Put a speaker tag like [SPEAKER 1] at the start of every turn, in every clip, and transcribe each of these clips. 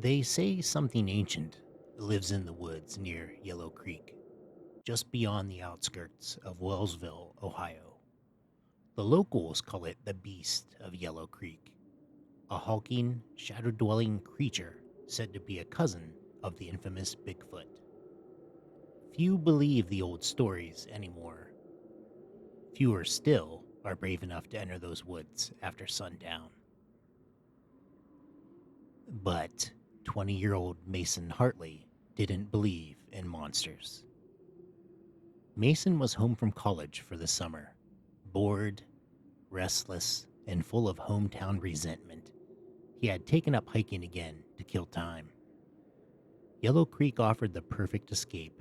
[SPEAKER 1] They say something ancient lives in the woods near Yellow Creek, just beyond the outskirts of Wellsville, Ohio. The locals call it the Beast of Yellow Creek, a hulking, shadow dwelling creature said to be a cousin of the infamous Bigfoot. Few believe the old stories anymore. Fewer still are brave enough to enter those woods after sundown. But 20-year-old Mason Hartley didn't believe in monsters. Mason was home from college for the summer, bored, restless, and full of hometown resentment. He had taken up hiking again to kill time. Yellow Creek offered the perfect escape: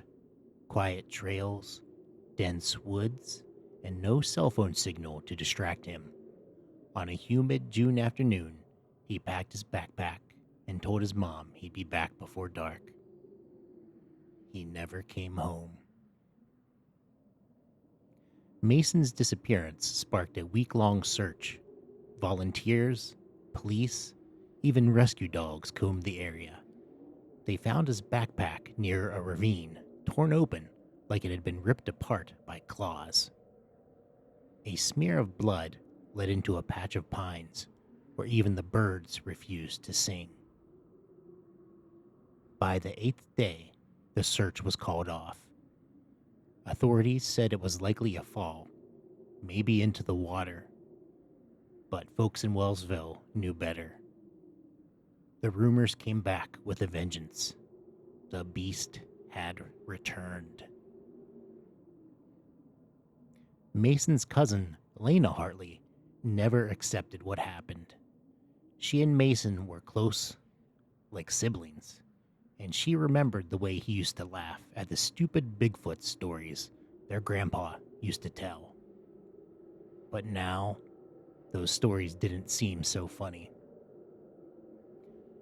[SPEAKER 1] quiet trails, dense woods, and no cell phone signal to distract him. On a humid June afternoon, he packed his backpack and told his mom he'd be back before dark. He never came home. Mason's disappearance sparked a week-long search. Volunteers, police, even rescue dogs combed the area. They found his backpack near a ravine, torn open like it had been ripped apart by claws. A smear of blood led into a patch of pines, where even the birds refused to sing. By the 8th day, the search was called off. Authorities said it was likely a fall, maybe into the water. But folks in Wellsville knew better. The rumors came back with a vengeance. The beast had returned. Mason's cousin, Lena Hartley, never accepted what happened. She and Mason were close, like siblings, and she remembered the way he used to laugh at the stupid Bigfoot stories their grandpa used to tell. But now, those stories didn't seem so funny.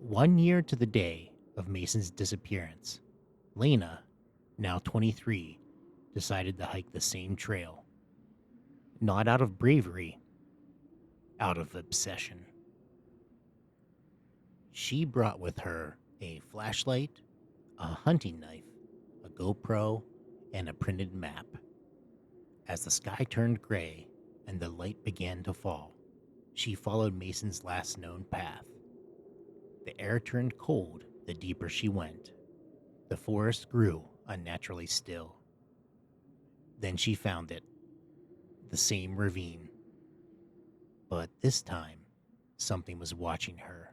[SPEAKER 1] 1 year to the day of Mason's disappearance, Lena, now 23, decided to hike the same trail. Not out of bravery, out of obsession. She brought with her a flashlight, a hunting knife, a GoPro, and a printed map. As the sky turned gray and the light began to fall, she followed Mason's last known path. The air turned cold the deeper she went. The forest grew unnaturally still. Then she found it, the same ravine. But this time, something was watching her.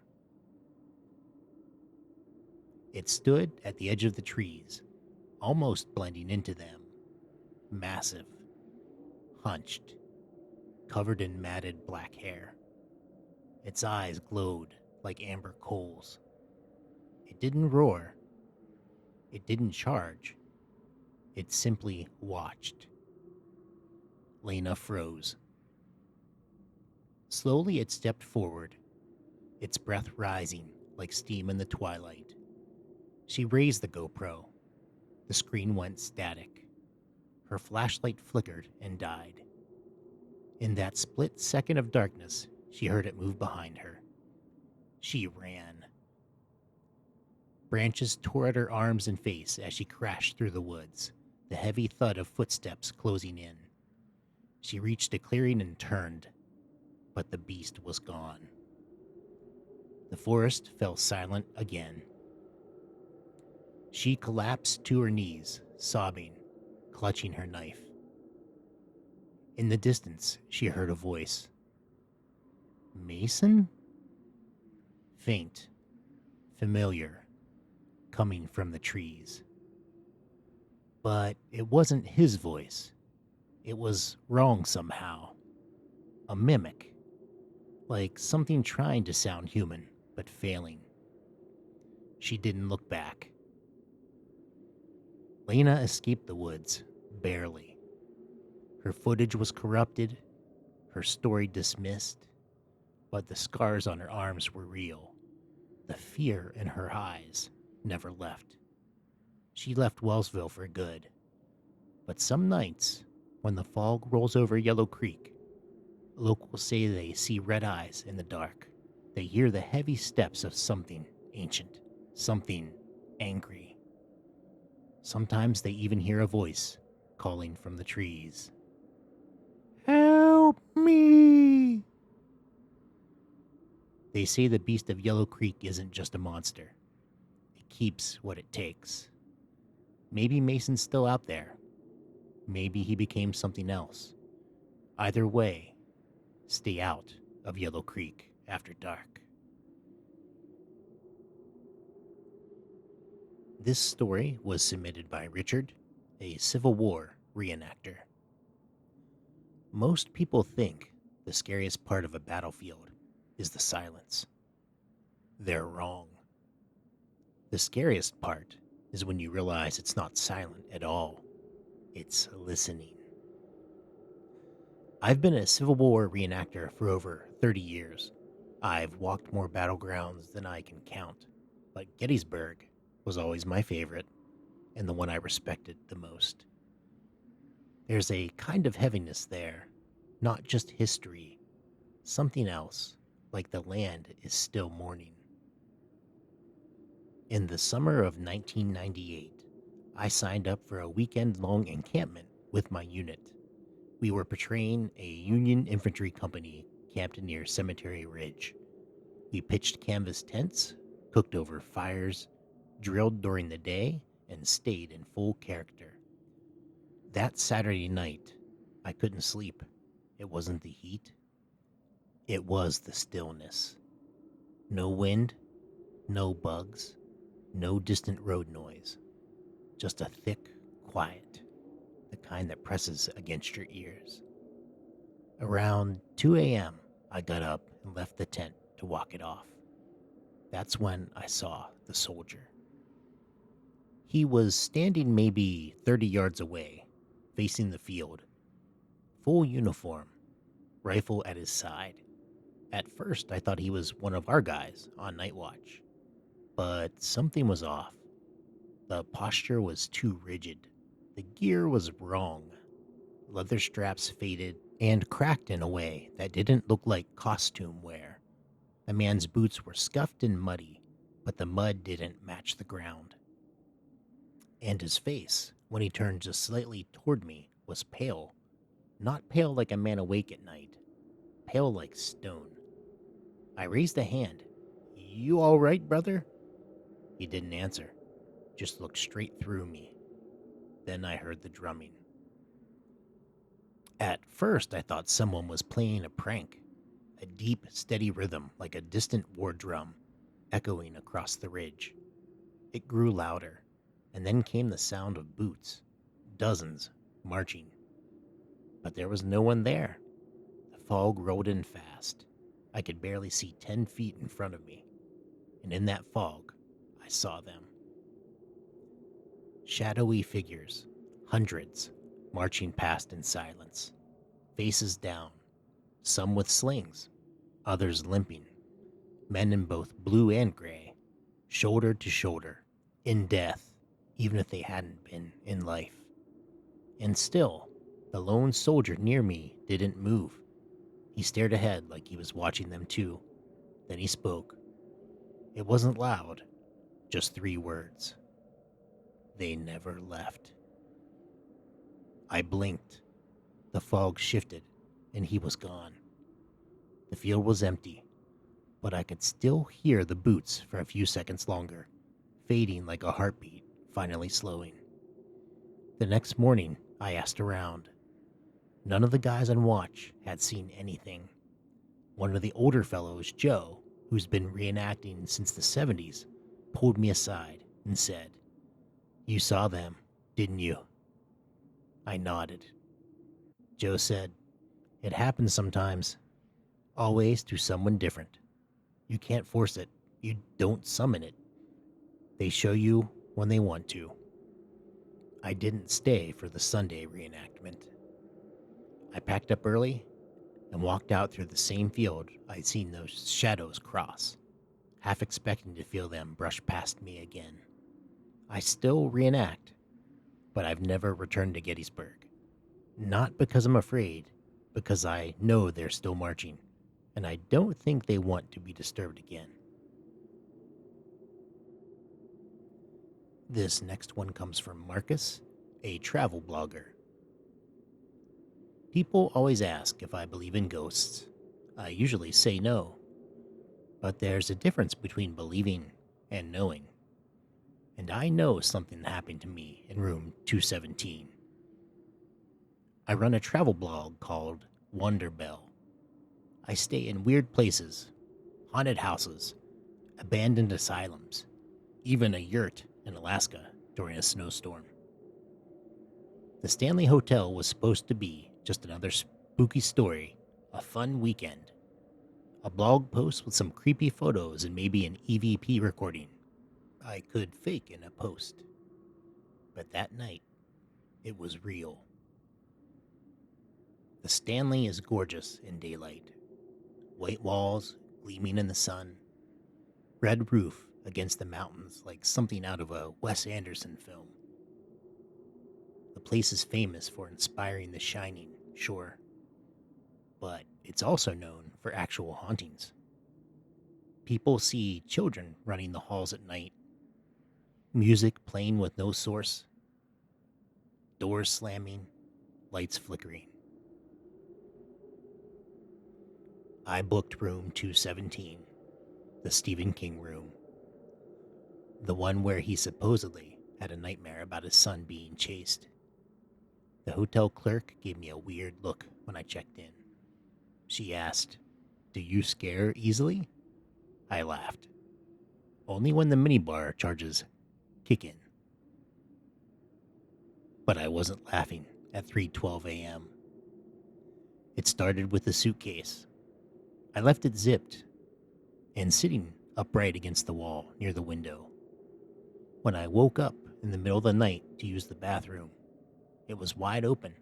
[SPEAKER 1] It stood at the edge of the trees, almost blending into them. Massive, hunched, covered in matted black hair. Its eyes glowed like amber coals. It didn't roar. It didn't charge. It simply watched. Lena froze. Slowly it stepped forward, its breath rising like steam in the twilight. She raised the GoPro. The screen went static. Her flashlight flickered and died. In that split second of darkness, she heard it move behind her. She ran. Branches tore at her arms and face as she crashed through the woods, the heavy thud of footsteps closing in. She reached a clearing and turned, but the beast was gone. The forest fell silent again. She collapsed to her knees, sobbing, clutching her knife. In the distance, she heard a voice. Mason? Faint, familiar, coming from the trees. But it wasn't his voice. It was wrong somehow. A mimic. Like something trying to sound human, but failing. She didn't look back. Lena escaped the woods, barely. Her footage was corrupted, her story dismissed, but the scars on her arms were real. The fear in her eyes never left. She left Wellsville for good. But some nights, when the fog rolls over Yellow Creek, locals say they see red eyes in the dark. They hear the heavy steps of something ancient, something angry. Sometimes they even hear a voice calling from the trees. Help me! They say the beast of Yellow Creek isn't just a monster. It keeps what it takes. Maybe Mason's still out there. Maybe he became something else. Either way, stay out of Yellow Creek after dark. This story was submitted by Richard, a Civil War reenactor. Most people think the scariest part of a battlefield is the silence. They're wrong. The scariest part is when you realize it's not silent at all. It's listening. I've been a Civil War reenactor for over 30 years. I've walked more battlegrounds than I can count, but Gettysburg was always my favorite and the one I respected the most. There's a kind of heaviness there, not just history, something else, like the land is still mourning. In the summer of 1998, I signed up for a weekend-long encampment with my unit. We were patrolling a Union infantry company camped near Cemetery Ridge. We pitched canvas tents, cooked over fires, drilled during the day, and stayed in full character. That Saturday night, I couldn't sleep. It wasn't the heat. It was the stillness. No wind, no bugs, no distant road noise. Just a thick quiet, the kind that presses against your ears. Around 2 a.m., I got up and left the tent to walk it off. That's when I saw the soldier. He was standing maybe 30 yards away, facing the field. Full uniform, rifle at his side. At first, I thought he was one of our guys on night watch. But something was off. The posture was too rigid. The gear was wrong. Leather straps faded and cracked in a way that didn't look like costume wear. The man's boots were scuffed and muddy, but the mud didn't match the ground. And his face, when he turned just slightly toward me, was pale. Not pale like a man awake at night. Pale like stone. I raised a hand. You all right, brother? He didn't answer, just looked straight through me. Then I heard the drumming. At first, I thought someone was playing a prank. A deep, steady rhythm like a distant war drum, echoing across the ridge. It grew louder, and then came the sound of boots, dozens, marching. But there was no one there. The fog rolled in fast. I could barely see 10 feet in front of me, and in that fog, I saw them. Shadowy figures, hundreds, marching past in silence, faces down, some with slings, others limping, men in both blue and gray, shoulder to shoulder, in death, even if they hadn't been in life. And still, the lone soldier near me didn't move. He stared ahead like he was watching them too. Then he spoke. It wasn't loud, just 3 words. They never left. I blinked. The fog shifted, and he was gone. The field was empty, but I could still hear the boots for a few seconds longer, fading like a heartbeat, finally slowing. The next morning, I asked around. None of the guys on watch had seen anything. One of the older fellows, Joe, who's been reenacting since the 70s, pulled me aside and said, "You saw them, didn't you?" I nodded. Joe said, "It happens sometimes. Always to someone different. You can't force it. You don't summon it. They show you when they want to." I didn't stay for the Sunday reenactment. I packed up early and walked out through the same field I'd seen those shadows cross, half expecting to feel them brush past me again. I still reenact, but I've never returned to Gettysburg. Not because I'm afraid, because I know they're still marching, and I don't think they want to be disturbed again. This next one comes from Marcus, a travel blogger. People always ask if I believe in ghosts. I usually say no, but there's a difference between believing and knowing. And I know something happened to me in room 217. I run a travel blog called Wonderbell. I stay in weird places, haunted houses, abandoned asylums, even a yurt in Alaska during a snowstorm. The Stanley Hotel was supposed to be just another spooky story, a fun weekend, a blog post with some creepy photos and maybe an EVP recording I could fake in a post. But that night, it was real. The Stanley is gorgeous in daylight. White walls gleaming in the sun, red roof against the mountains like something out of a Wes Anderson film. The place is famous for inspiring The Shining, sure, but it's also known for actual hauntings. People see children running the halls at night, music playing with no source, doors slamming, lights flickering. I booked room 217, the Stephen King room, the one where he supposedly had a nightmare about his son being chased. The hotel clerk gave me a weird look when I checked in. She asked, "Do you scare easily?" I laughed. Only when the minibar charges kick in. But I wasn't laughing at 3:12 a.m. It started with a suitcase. I left it zipped and sitting upright against the wall near the window. When I woke up in the middle of the night to use the bathroom, it was wide open.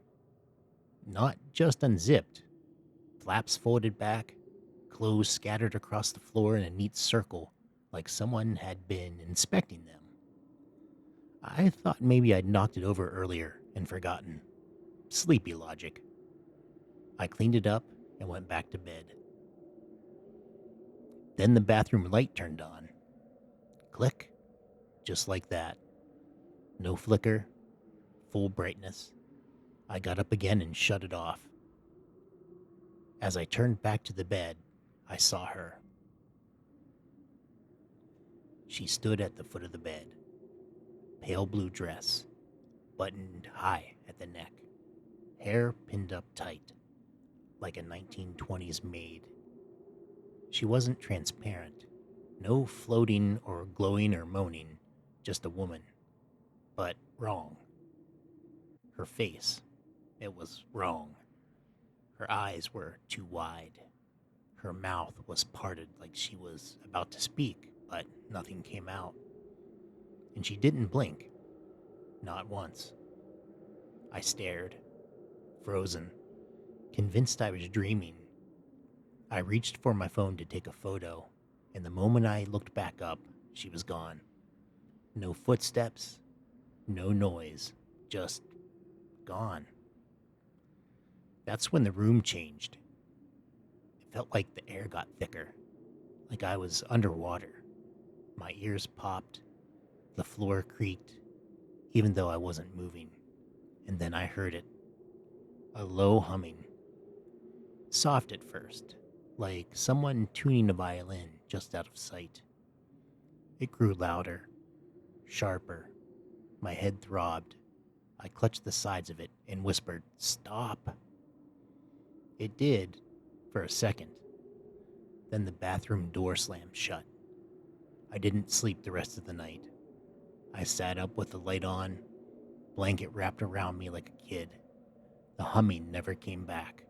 [SPEAKER 1] Not just unzipped, flaps folded back, clothes scattered across the floor in a neat circle like someone had been inspecting them. I thought maybe I'd knocked it over earlier and forgotten. Sleepy logic. I cleaned it up and went back to bed. Then the bathroom light turned on. Click. Just like that. No flicker. Full brightness. I got up again and shut it off. As I turned back to the bed, I saw her. She stood at the foot of the bed. Pale blue dress, buttoned high at the neck. Hair pinned up tight, like a 1920s maid. She wasn't transparent. No floating or glowing or moaning, just a woman. But wrong. Her face, it was wrong. Her eyes were too wide. Her mouth was parted like she was about to speak, but nothing came out. And she didn't blink. Not once. I stared, frozen, convinced I was dreaming. I reached for my phone to take a photo, and the moment I looked back up, she was gone. No footsteps, no noise, just gone. That's when the room changed. It felt like the air got thicker, like I was underwater. My ears popped, the floor creaked, even though I wasn't moving. And then I heard it. A low humming. Soft at first, like someone tuning a violin just out of sight. It grew louder, sharper. My head throbbed. I clutched the sides of it and whispered, "Stop." It did, for a second. Then the bathroom door slammed shut. I didn't sleep the rest of the night. I sat up with the light on, blanket wrapped around me like a kid. The humming never came back,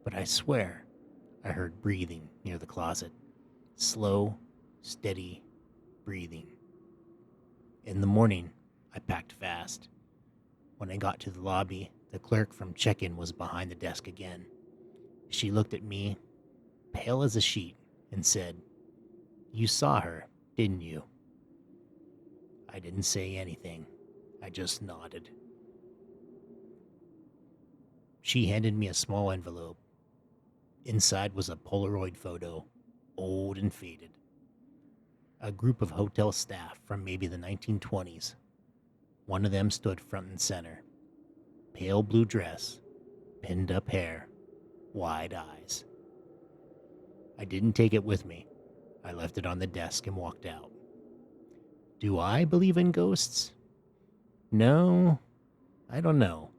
[SPEAKER 1] but I swear I heard breathing near the closet. Slow, steady breathing. In the morning, I packed fast. When I got to the lobby, the clerk from check-in was behind the desk again. She looked at me, pale as a sheet, and said, "You saw her, didn't you?" I didn't say anything. I just nodded. She handed me a small envelope. Inside was a Polaroid photo, old and faded. A group of hotel staff from maybe the 1920s. One of them stood front and center, pale blue dress, pinned up hair, wide eyes. I didn't take it with me. I left it on the desk and walked out. Do I believe in ghosts? No, I don't know,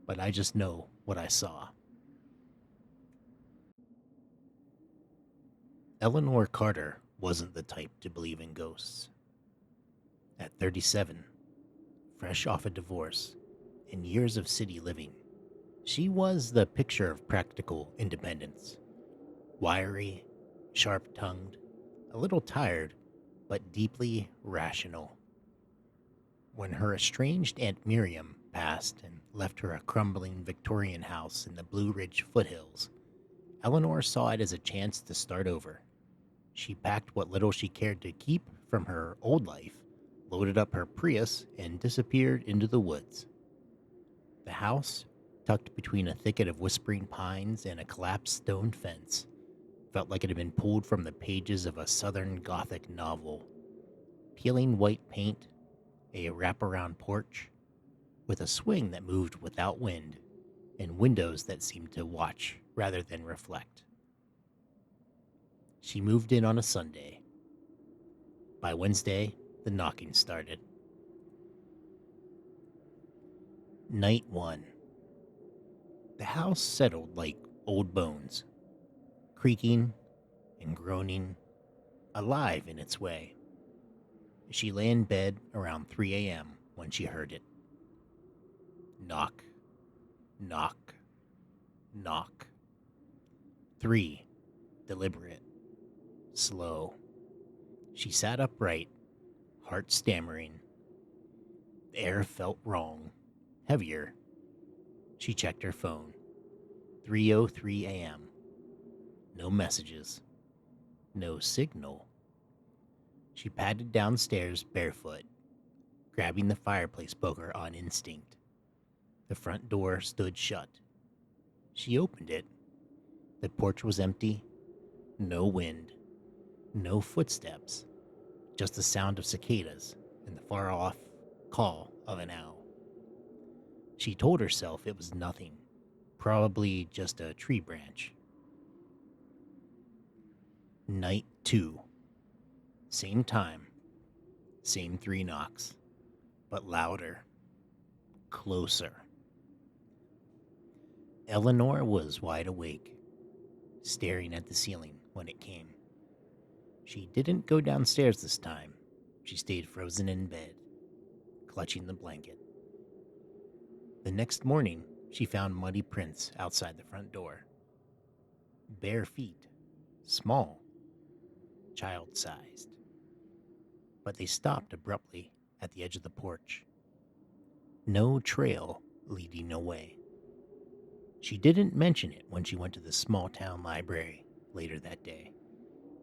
[SPEAKER 1] but I just know what I saw. Eleanor Carter wasn't the type to believe in ghosts. At 37, fresh off a divorce and years of city living, she was the picture of practical independence. Wiry, sharp-tongued, a little tired, but deeply rational. When her estranged Aunt Miriam passed and left her a crumbling Victorian house in the Blue Ridge foothills, Eleanor saw it as a chance to start over. She packed what little she cared to keep from her old life, loaded up her Prius, and disappeared into the woods. The house, tucked between a thicket of whispering pines and a collapsed stone fence, felt like it had been pulled from the pages of a Southern Gothic novel. Peeling white paint, a wraparound porch, with a swing that moved without wind, and windows that seemed to watch rather than reflect. She moved in on a Sunday. By Wednesday, the knocking started. Night 1. The house settled like old bones, creaking and groaning, alive in its way. She lay in bed around 3 a.m. when she heard it. Knock, knock, knock. 3. Deliberate, slow. She sat upright, heart stammering. The air felt wrong, heavier. She checked her phone. 3:03 a.m. No messages. No signal. She padded downstairs barefoot, grabbing the fireplace poker on instinct. The front door stood shut. She opened it. The porch was empty. No wind. No footsteps. Just the sound of cicadas and the far-off call of an owl. She told herself it was nothing, probably just a tree branch. Night 2. Same time, same 3 knocks, but louder, closer. Eleanor was wide awake, staring at the ceiling when it came. She didn't go downstairs this time. She stayed frozen in bed, clutching the blanket. The next morning, she found muddy prints outside the front door. Bare feet, small, child-sized. But they stopped abruptly at the edge of the porch. No trail leading away. She didn't mention it when she went to the small-town library later that day.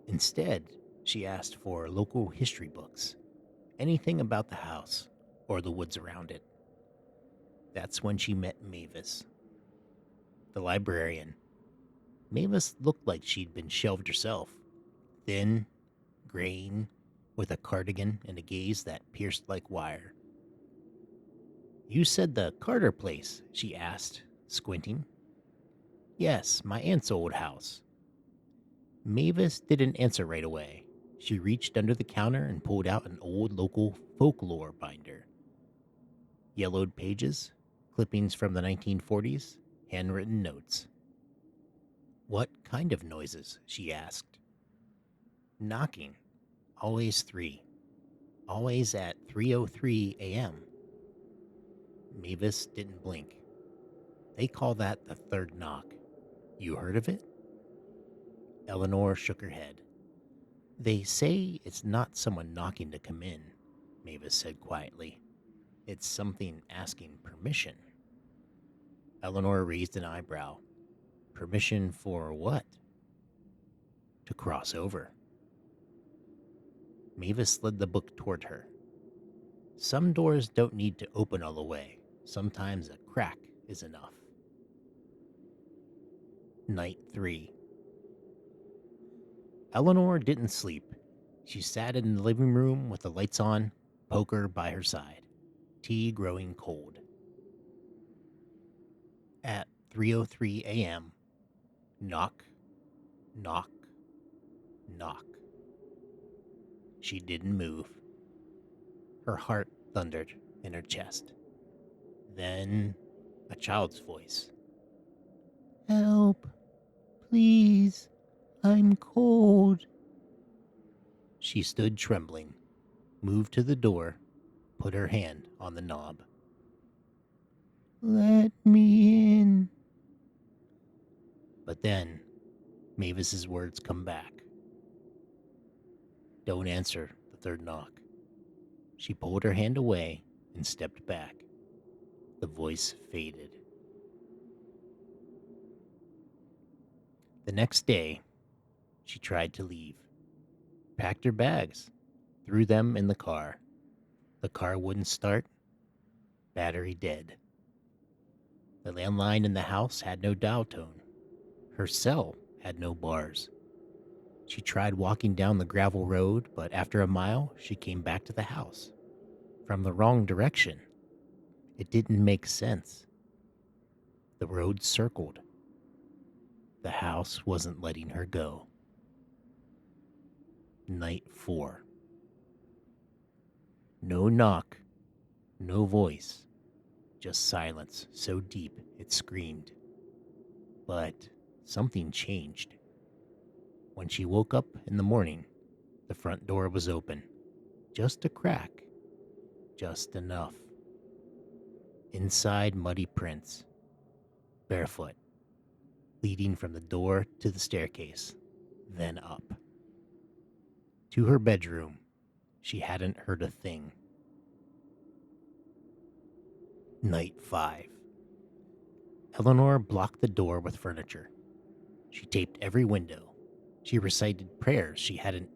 [SPEAKER 1] Instead, she asked for local history books, anything about the house or the woods around it. That's when she met Mavis, the librarian. Mavis looked like she'd been shelved herself, thin, graying, with a cardigan and a gaze that pierced like wire. You said the Carter place, she asked, squinting. Yes, my aunt's old house. Mavis didn't answer right away. She reached under the counter and pulled out an old local folklore binder. Yellowed pages, clippings from the 1940s, handwritten notes. What kind of noises? She asked. Knocking. Always 3. Always at 3:03 a.m. Mavis didn't blink. They call that the third knock. You heard of it? Eleanor shook her head. They say it's not someone knocking to come in, Mavis said quietly. It's something asking permission. Eleanor raised an eyebrow. Permission for what? To cross over. Mavis slid the book toward her. Some doors don't need to open all the way. Sometimes a crack is enough. Night 3. Eleanor didn't sleep. She sat in the living room with the lights on, poker by her side. tea growing cold. At 3:03 a.m., knock, knock, knock. She didn't move. Her heart thundered in her chest. Then a child's voice. Help, please, I'm cold. She stood trembling, moved to the door, put her hand on the knob. Let me in. But then Mavis's words come back. Don't answer the third knock. She pulled her hand away and stepped back. The voice faded. The next day, she tried to leave. Packed her bags, threw them in the car. The car wouldn't start. Battery dead. The landline in the house had no dial tone. Her cell had no bars. She tried walking down the gravel road, but after a mile, she came back to the house. From the wrong direction. It didn't make sense. The road circled. The house wasn't letting her go. Night 4. No knock, no voice, just silence so deep it screamed. But something changed. When she woke up in the morning, the front door was open. Just a crack. Just enough. Inside, muddy prints. Barefoot. Leading from the door to the staircase, then up. To her bedroom, she hadn't heard a thing. Night 5. Eleanor blocked the door with furniture. She taped every window. She recited prayers she hadn't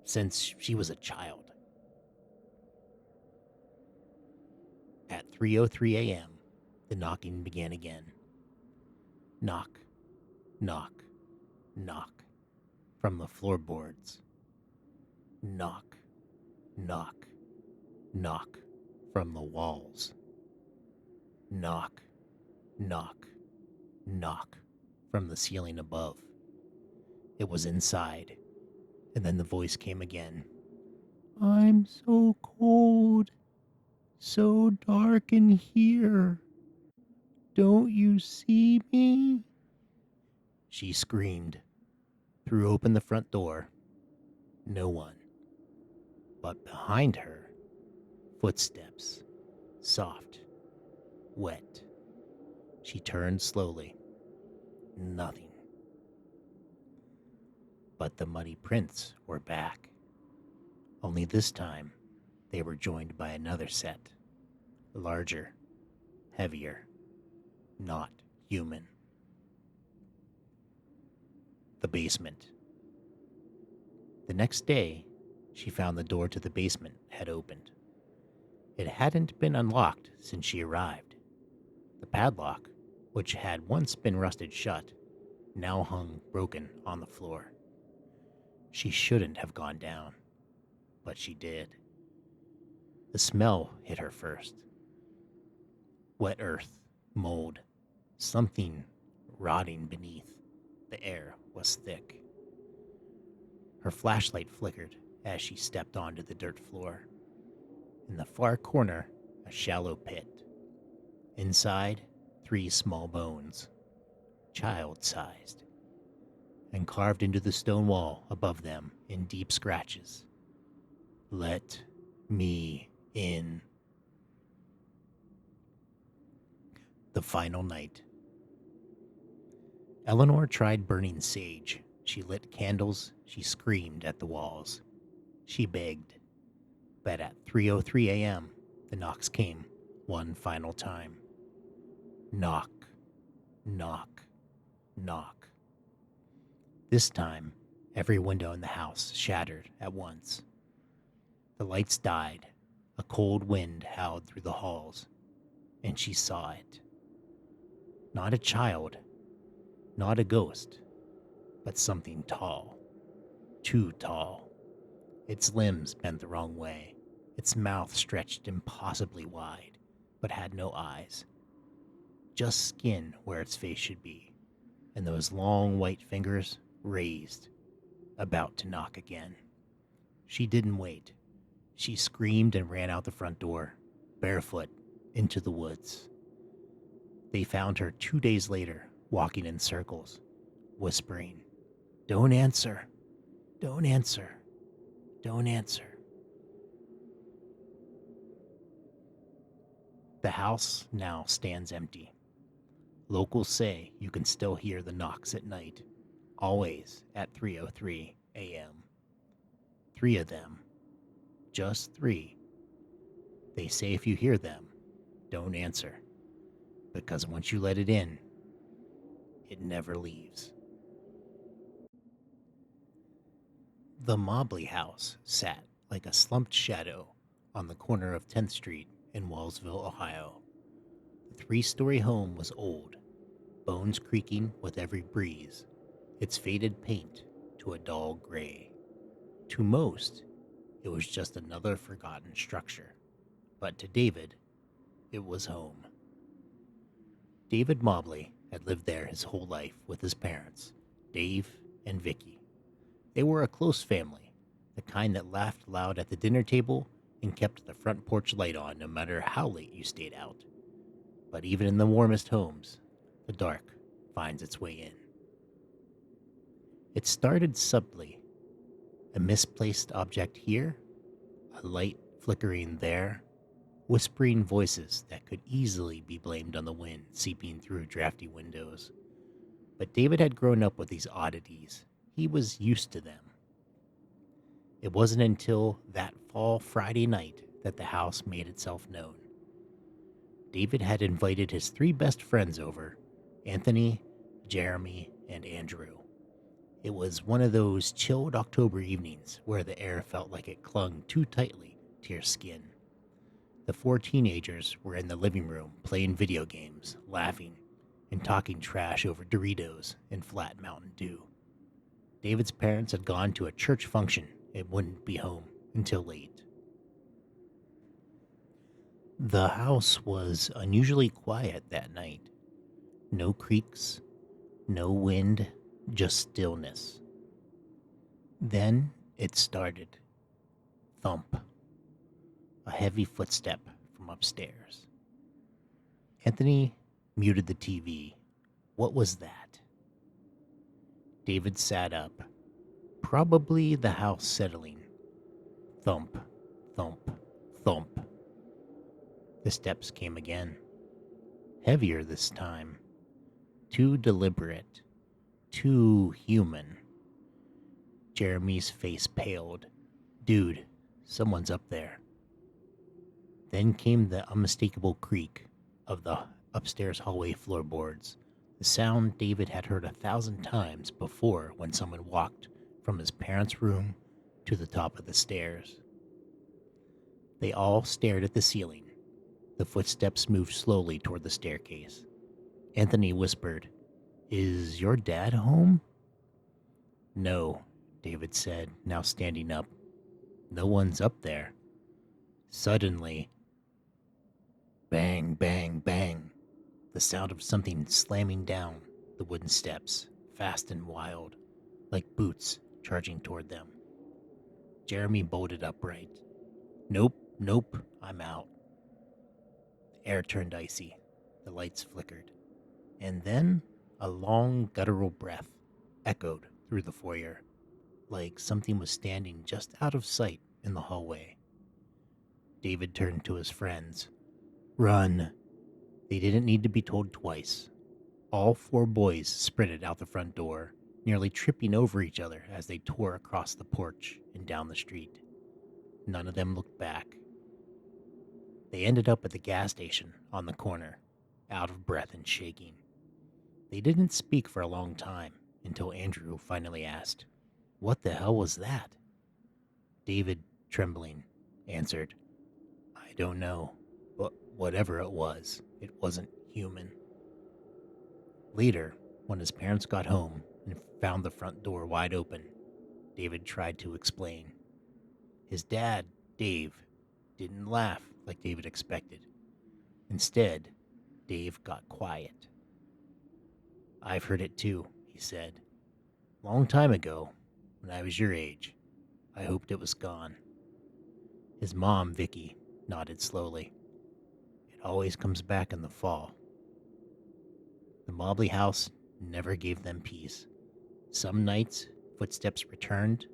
[SPEAKER 1] since she was a child. At 3:03 a.m., the knocking began again. Knock, knock, knock from the floorboards. Knock, knock, knock from the walls. Knock, knock, knock from the ceiling above. It was inside, and then the voice came again. I'm so cold, so dark in here. Don't you see me? She screamed, threw open the front door. No one. But behind her, footsteps, soft, wet. She turned slowly. Nothing. But the muddy prints were back. Only this time, they were joined by another set. Larger, heavier, not human. The basement. The next day, she found the door to the basement had opened. It hadn't been unlocked since she arrived. The padlock, which had once been rusted shut, now hung broken on the floor. She shouldn't have gone down, but she did. The smell hit her first. Wet earth, mold, something rotting beneath. The air was thick. Her flashlight flickered as she stepped onto the dirt floor. In the far corner, a shallow pit. Inside, 3 small bones, child-sized, and carved into the stone wall above them in deep scratches. Let me in. The final night. Eleanor tried burning sage. She lit candles. She screamed at the walls. She begged. But at 3:03 a.m., the knocks came one final time. Knock, knock, knock. This time, every window in the house shattered at once. The lights died. A cold wind howled through the halls, and she saw it. Not a child, not a ghost, but something tall. Too tall. Its limbs bent the wrong way. Its mouth stretched impossibly wide, but had no eyes, just skin where its face should be, and those long white fingers raised, about to knock again. She didn't wait. She screamed and ran out the front door, barefoot, into the woods. They found her 2 days later, walking in circles, whispering, "Don't answer, don't answer, don't answer." The house now stands empty. Locals say you can still hear the knocks at night, always at 3:03 a.m. 3 of them, just 3. They say if you hear them, don't answer, because once you let it in, it never leaves. The Mobley house sat like a slumped shadow on the corner of 10th Street in Wellsville, Ohio. The 3-story home was old, bones creaking with every breeze, its faded paint to a dull gray. To most, it was just another forgotten structure, but to David, it was home. David Mobley had lived there his whole life with his parents, Dave and Vicky. They were a close family, the kind that laughed loud at the dinner table and kept the front porch light on no matter how late you stayed out. But even in the warmest homes, the dark finds its way in. It started subtly. A misplaced object here, a light flickering there, whispering voices that could easily be blamed on the wind seeping through drafty windows. But David had grown up with these oddities. He was used to them. It wasn't until that fall Friday night that the house made itself known. David had invited his 3 best friends over, Anthony, Jeremy, and Andrew. It was one of those chilled October evenings where the air felt like it clung too tightly to your skin. The 4 teenagers were in the living room playing video games, laughing, and talking trash over Doritos and flat Mountain Dew. David's parents had gone to a church function and wouldn't be home until late. The house was unusually quiet that night. No creaks, no wind, just stillness. Then it started. Thump. A heavy footstep from upstairs. Anthony muted the TV. What was that? David sat up. Probably the house settling. Thump, thump, thump. The steps came again. Heavier this time. Too deliberate. Too human. Jeremy's face paled. Dude, someone's up there. Then came the unmistakable creak of the upstairs hallway floorboards, the sound David had heard 1,000 times before when someone walked from his parents' room to the top of the stairs. They all stared at the ceiling. The footsteps moved slowly toward the staircase. Anthony whispered, "Is your dad home?" "No," David said, now standing up. "No one's up there." Suddenly, bang, bang, bang, the sound of something slamming down the wooden steps, fast and wild, like boots charging toward them. Jeremy bolted upright. Nope, nope, I'm out." The air turned icy. The lights flickered. And then a long, guttural breath echoed through the foyer, like something was standing just out of sight in the hallway. David turned to his friends. "Run." They didn't need to be told twice. All 4 boys sprinted out the front door, nearly tripping over each other as they tore across the porch and down the street. None of them looked back. They ended up at the gas station on the corner, out of breath and shaking. They didn't speak for a long time until Andrew finally asked, "What the hell was that?" David, trembling, answered, "I don't know, but whatever it wasn't human." Later, when his parents got home and found the front door wide open, David tried to explain. His dad, Dave, didn't laugh like David expected. Instead, Dave got quiet. I've heard it too, he said. Long time ago, when I was your age. I hoped it was gone. His mom, Vicky, nodded slowly. It always comes back in the fall. The Mobley house never gave them peace. Some nights, footsteps returned.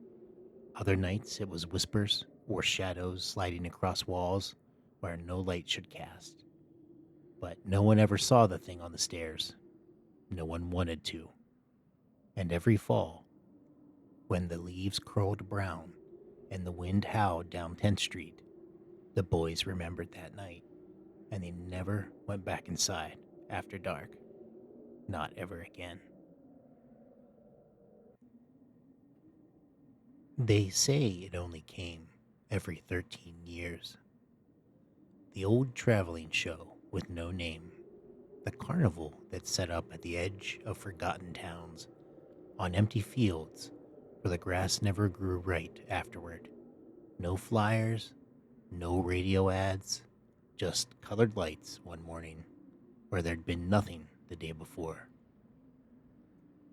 [SPEAKER 1] Other nights, it was whispers or shadows sliding across walls where no light should cast. But no one ever saw the thing on the stairs. No one wanted to. And every fall, when the leaves curled brown and the wind howled down 10th Street, the boys remembered that night, and they never went back inside after dark. Not ever again. They say it only came every 13 years. The old traveling show with no name. The carnival that's set up at the edge of forgotten towns, on empty fields where the grass never grew right afterward. No flyers, no radio ads, just colored lights one morning where there'd been nothing the day before.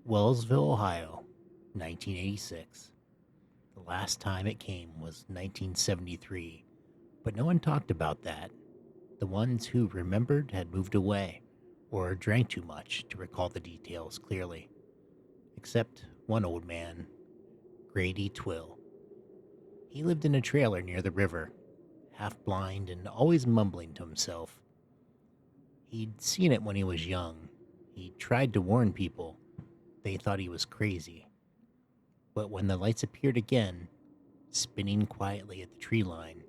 [SPEAKER 1] Wellsville, Ohio, 1986. The last time it came was 1973, but no one talked about that. The ones who remembered had moved away or drank too much to recall the details clearly. Except one old man, Grady Twill. He lived in a trailer near the river, half blind and always mumbling to himself. He'd seen it when he was young. He tried to warn people. They thought he was crazy. But when the lights appeared again, spinning quietly at the tree line,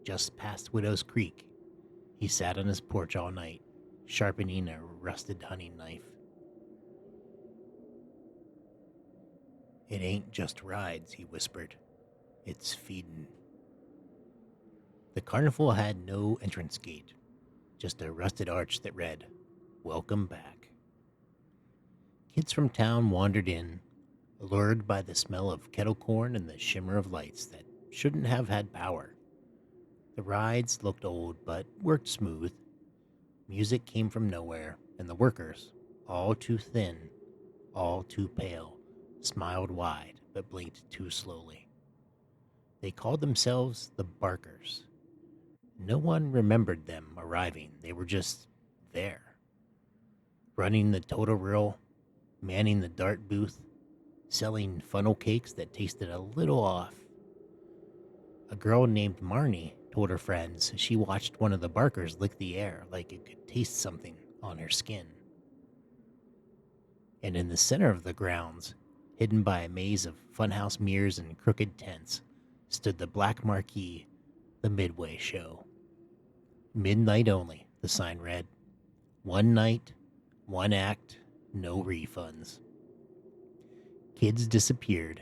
[SPEAKER 1] just past Widow's Creek, he sat on his porch all night, sharpening a rusted hunting knife. It ain't just rides, he whispered. It's feedin'. The carnival had no entrance gate, just a rusted arch that read, Welcome back. Kids from town wandered in, allured by the smell of kettle corn and the shimmer of lights that shouldn't have had power. The rides looked old but worked smooth. Music came from nowhere, and the workers, all too thin, all too pale, smiled wide but blinked too slowly. They called themselves the Barkers. No one remembered them arriving. They were just there. Running the total reel, manning the dart booth, selling funnel cakes that tasted a little off. A girl named Marnie told her friends she watched one of the Barkers lick the air like it could taste something on her skin. And in the center of the grounds, hidden by a maze of funhouse mirrors and crooked tents, stood the black marquee, the Midway Show. Midnight only, the sign read. One night, one act, no refunds. Kids disappeared.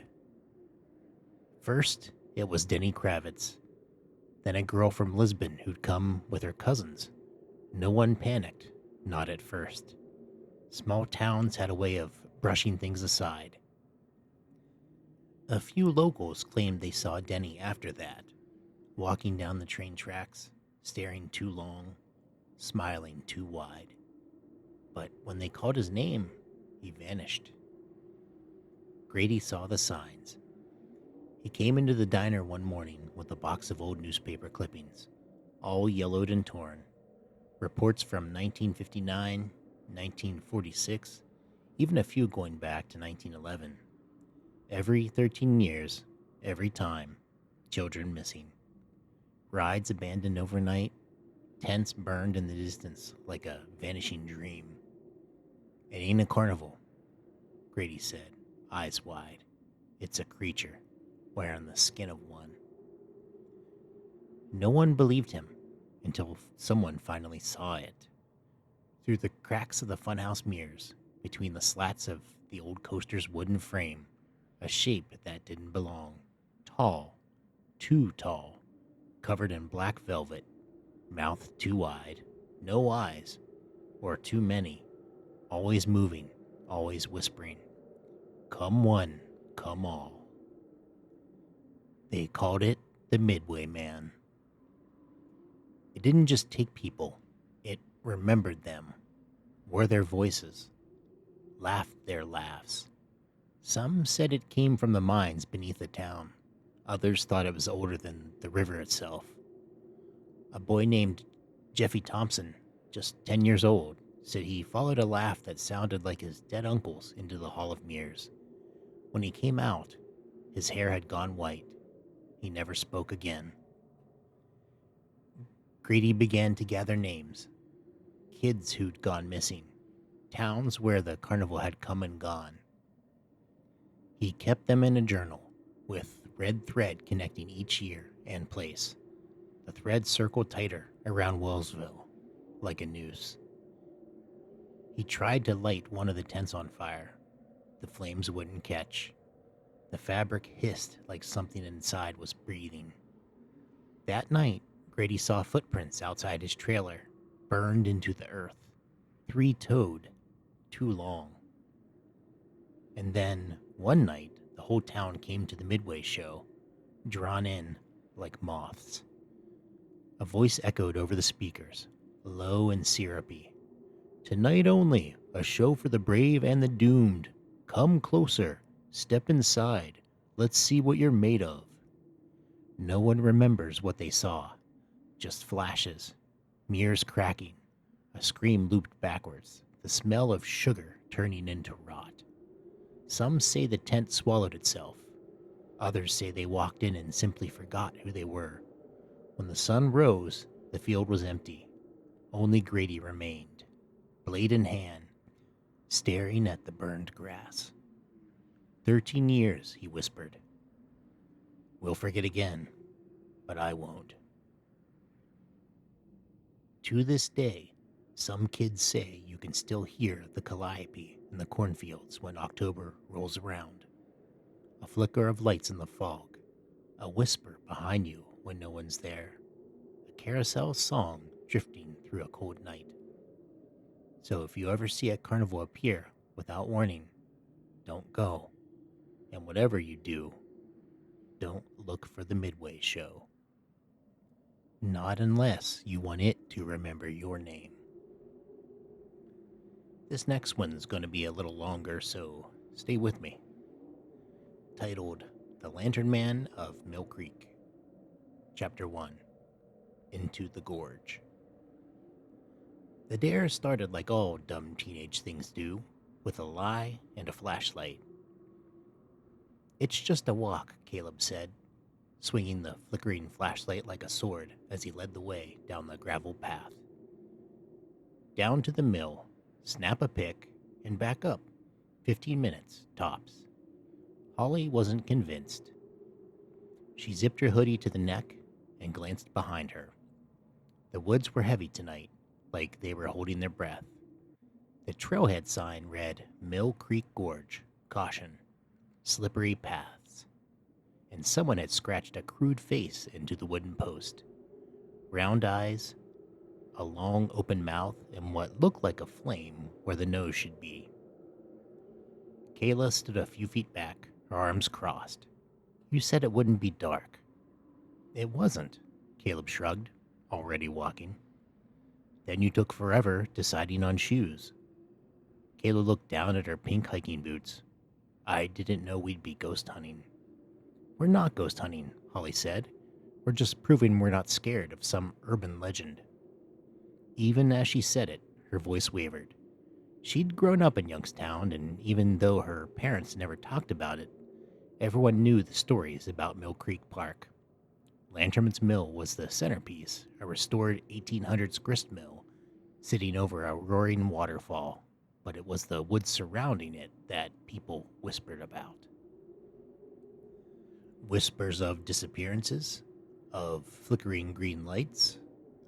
[SPEAKER 1] First, it was Denny Kravitz. Then a girl from Lisbon who'd come with her cousins. No one panicked, not at first. Small towns had a way of brushing things aside. A few locals claimed they saw Denny after that, walking down the train tracks, staring too long, smiling too wide. But when they called his name, he vanished. Grady saw the signs. He came into the diner one morning with a box of old newspaper clippings, all yellowed and torn. Reports from 1959, 1946, even a few going back to 1911. Every 13 years, every time, children missing. Rides abandoned overnight, tents burned in the distance like a vanishing dream. It ain't a carnival, Grady said, eyes wide. It's a creature, wearing the skin of one. No one believed him until someone finally saw it. Through the cracks of the funhouse mirrors, between the slats of the old coaster's wooden frame, a shape that didn't belong. Tall, too tall, covered in black velvet, mouth too wide, no eyes, or too many, always moving, always whispering. Come one, come all. They called it the Midway Man. It didn't just take people, it remembered them, wore their voices, laughed their laughs. Some said it came from the mines beneath the town. Others thought it was older than the river itself. A boy named Jeffy Thompson, just 10 years old, said he followed a laugh that sounded like his dead uncle's into the Hall of Mirrors. When he came out, his hair had gone white. He never spoke again. Grady began to gather names. Kids who'd gone missing. Towns where the carnival had come and gone. He kept them in a journal, with red thread connecting each year and place. The thread circled tighter around Wellsville, like a noose. He tried to light one of the tents on fire. The flames wouldn't catch. The fabric hissed like something inside was breathing. That night, Grady saw footprints outside his trailer, burned into the earth. 3-toed, too long. And then, one night, the whole town came to the Midway show, drawn in like moths. A voice echoed over the speakers, low and syrupy. "Tonight only, a show for the brave and the doomed. Come closer, step inside, let's see what you're made of." No one remembers what they saw, just flashes, mirrors cracking, a scream looped backwards, the smell of sugar turning into rot. Some say the tent swallowed itself. Others say they walked in and simply forgot who they were. When the sun rose, the field was empty. Only Grady remained, blade in hand, staring at the burned grass. 13 years, he whispered. "We'll forget again, but I won't." To this day, some kids say you can still hear the calliope in the cornfields when October rolls around. A flicker of lights in the fog, a whisper behind you when no one's there, a carousel song drifting through a cold night. So if you ever see a carnival appear without warning, don't go. And whatever you do, don't look for the Midway show. Not unless you want it to remember your name. This next one's going to be a little longer, so stay with me. Titled The Lantern Man of Mill Creek. Chapter 1. Into the Gorge. The dare started like all dumb teenage things do, with a lie and a flashlight. "It's just a walk," Caleb said, swinging the flickering flashlight like a sword as he led the way down the gravel path. Down to the mill, snap a pick, and back up. 15 minutes, tops. Holly wasn't convinced. She zipped her hoodie to the neck and glanced behind her. The woods were heavy tonight, like they were holding their breath. The trailhead sign read Mill Creek Gorge, caution, slippery paths. And someone had scratched a crude face into the wooden post. Round eyes, a long open mouth, and what looked like a flame where the nose should be. Kayla stood a few feet back, her arms crossed. "You said it wouldn't be dark." "It wasn't," Caleb shrugged, already walking. "Then you took forever deciding on shoes." Kayla looked down at her pink hiking boots. "I didn't know we'd be ghost hunting." "We're not ghost hunting," Holly said. "We're just proving we're not scared of some urban legend." Even as she said it, her voice wavered. She'd grown up in Youngstown, and even though her parents never talked about it, everyone knew the stories about Mill Creek Park. Lanternman's Mill was the centerpiece, a restored 1800s grist mill, sitting over a roaring waterfall, but it was the woods surrounding it that people whispered about. Whispers of disappearances, of flickering green lights,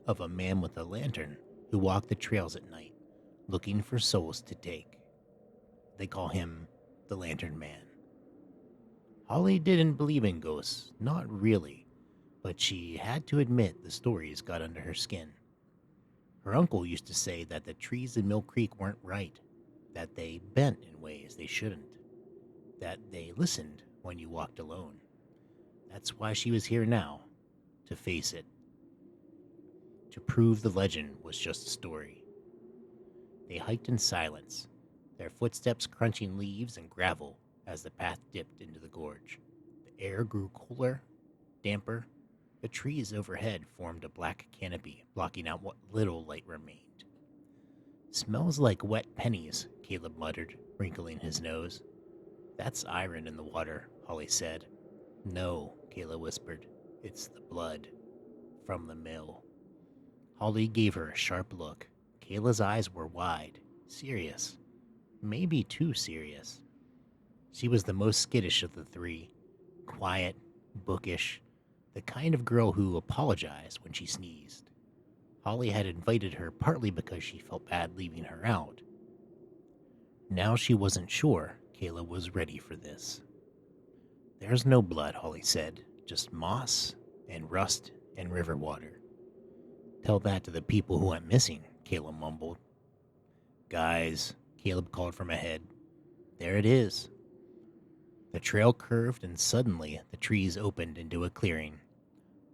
[SPEAKER 1] of a man with a lantern who walked the trails at night, looking for souls to take. They call him the Lantern Man. Holly didn't believe in ghosts, not really, but she had to admit the stories got under her skin. Her uncle used to say that the trees in Mill Creek weren't right, that they bent in ways they shouldn't, that they listened when you walked alone. That's why she was here now, to face it. to prove the legend was just a story. They hiked in silence, their footsteps crunching leaves and gravel as the path dipped into the gorge. The air grew cooler, damper. The trees overhead formed a black canopy, blocking out what little light remained. "Smells like wet pennies," Caleb muttered, wrinkling his nose. "That's iron in the water," Holly said. "No," Kayla whispered. "It's the blood from the mill." Holly gave her a sharp look. Kayla's eyes were wide, serious, maybe too serious. She was the most skittish of the three, quiet, bookish, the kind of girl who apologized when she sneezed. Holly had invited her partly because she felt bad leaving her out. Now she wasn't sure Kayla was ready for this. "There's no blood," Holly said, "just moss and rust and river water." "Tell that to the people who went missing," Kayla mumbled. "Guys," Caleb called from ahead. "There it is." The trail curved, and suddenly the trees opened into a clearing.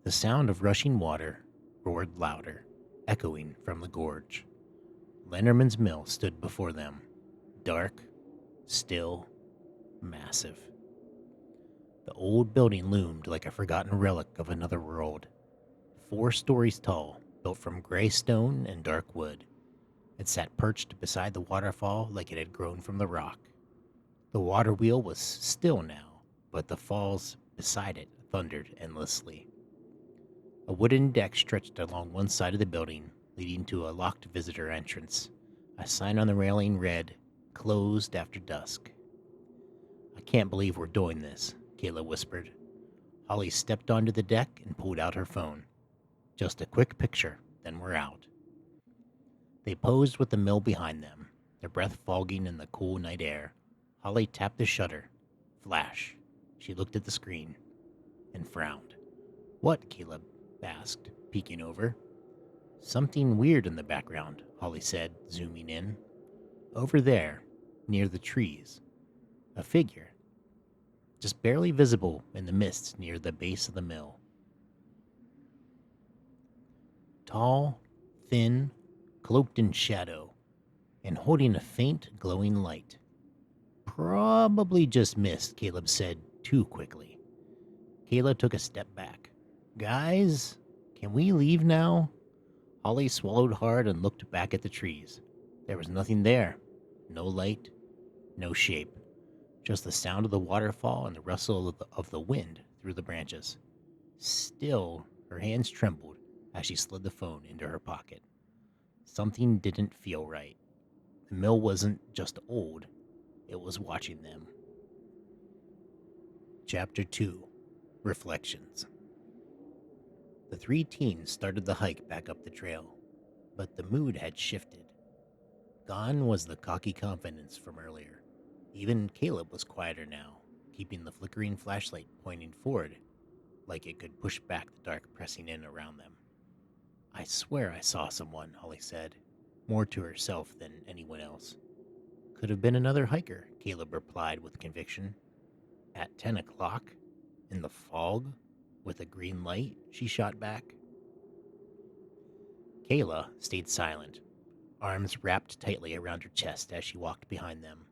[SPEAKER 1] The sound of rushing water roared louder, echoing from the gorge. Lennerman's mill stood before them, dark, still, massive. The old building loomed like a forgotten relic of another world. 4 stories tall, built from gray stone and dark wood. It sat perched beside the waterfall like it had grown from the rock. The water wheel was still now, but the falls beside it thundered endlessly. A wooden deck stretched along one side of the building, leading to a locked visitor entrance. A sign on the railing read, "Closed after dusk." "I can't believe we're doing this," Kayla whispered. Holly stepped onto the deck and pulled out her phone. "Just a quick picture, then we're out." They posed with the mill behind them, their breath fogging in the cool night air. Holly tapped the shutter. Flash. She looked at the screen and frowned. "What?" Caleb asked, peeking over. "Something weird in the background," Holly said, zooming in. "Over there, near the trees. A figure. Just barely visible in the mist near the base of the mill. Tall, thin, cloaked in shadow, and holding a faint, glowing light. Probably just mist," Caleb said too quickly. Kayla took a step back. "Guys, can we leave now?" Holly swallowed hard and looked back at the trees. There was nothing there. No light, no shape. Just the sound of the waterfall and the rustle of the wind through the branches. Still, her hands trembled as she slid the phone into her pocket. Something didn't feel right. The mill wasn't just old, it was watching them. Chapter 2. Reflections. The 3 teens started the hike back up the trail, but the mood had shifted. Gone was the cocky confidence from earlier. Even Caleb was quieter now, keeping the flickering flashlight pointing forward, like it could push back the dark pressing in around them. "I swear I saw someone," Holly said, more to herself than anyone else. "Could have been another hiker," Caleb replied with conviction. "At 10 o'clock? In the fog? With a green light?" she shot back. Kayla stayed silent, arms wrapped tightly around her chest as she walked behind them.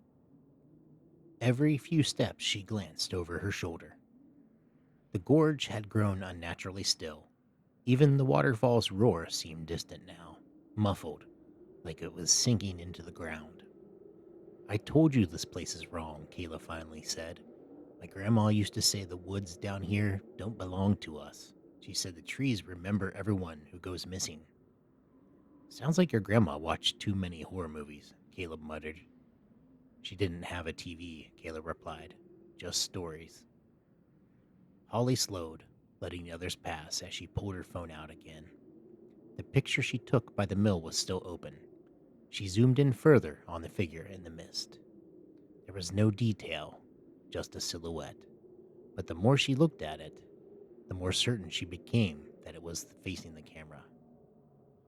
[SPEAKER 1] Every few steps she glanced over her shoulder. The gorge had grown unnaturally still. Even the waterfall's roar seemed distant now, muffled, like it was sinking into the ground. "I told you this place is wrong," Kayla finally said. "My grandma used to say the woods down here don't belong to us. She said the trees remember everyone who goes missing." "Sounds like your grandma watched too many horror movies," Caleb muttered. "She didn't have a TV," Caleb replied. "Just stories." Holly slowed, letting the others pass as she pulled her phone out again. The picture she took by the mill was still open. She zoomed in further on the figure in the mist. There was no detail, just a silhouette. But the more she looked at it, the more certain she became that it was facing the camera,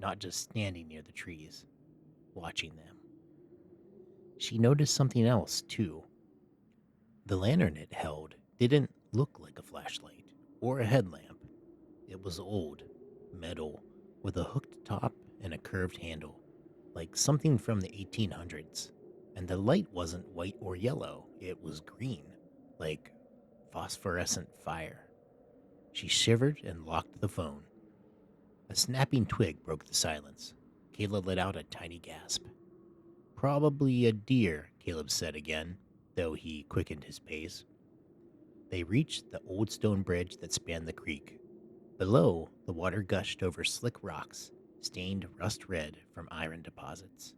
[SPEAKER 1] not just standing near the trees, watching them. She noticed something else, too. The lantern it held didn't look like a flashlight or a headlamp. It was old, metal, with a hooked top and a curved handle, like something from the 1800s. And the light wasn't white or yellow, it was green, like phosphorescent fire. She shivered and locked the phone. A snapping twig broke the silence. Caleb let out a tiny gasp. Probably a deer, Caleb said again, though he quickened his pace. They reached the old stone bridge that spanned the creek. Below, the water gushed over slick rocks, stained rust red from iron deposits.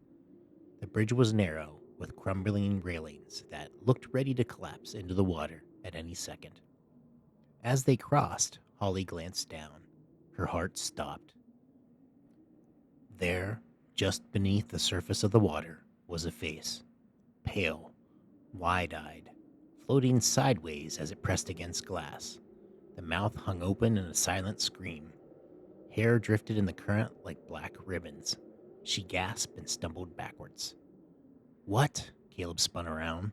[SPEAKER 1] The bridge was narrow, with crumbling railings that looked ready to collapse into the water at any second. As they crossed, Holly glanced down. Her heart stopped. There, just beneath the surface of the water, was a face, pale, wide-eyed, floating sideways as it pressed against glass. The mouth hung open in a silent scream. Hair drifted in the current like black ribbons. She gasped and stumbled backwards. What? Caleb spun around.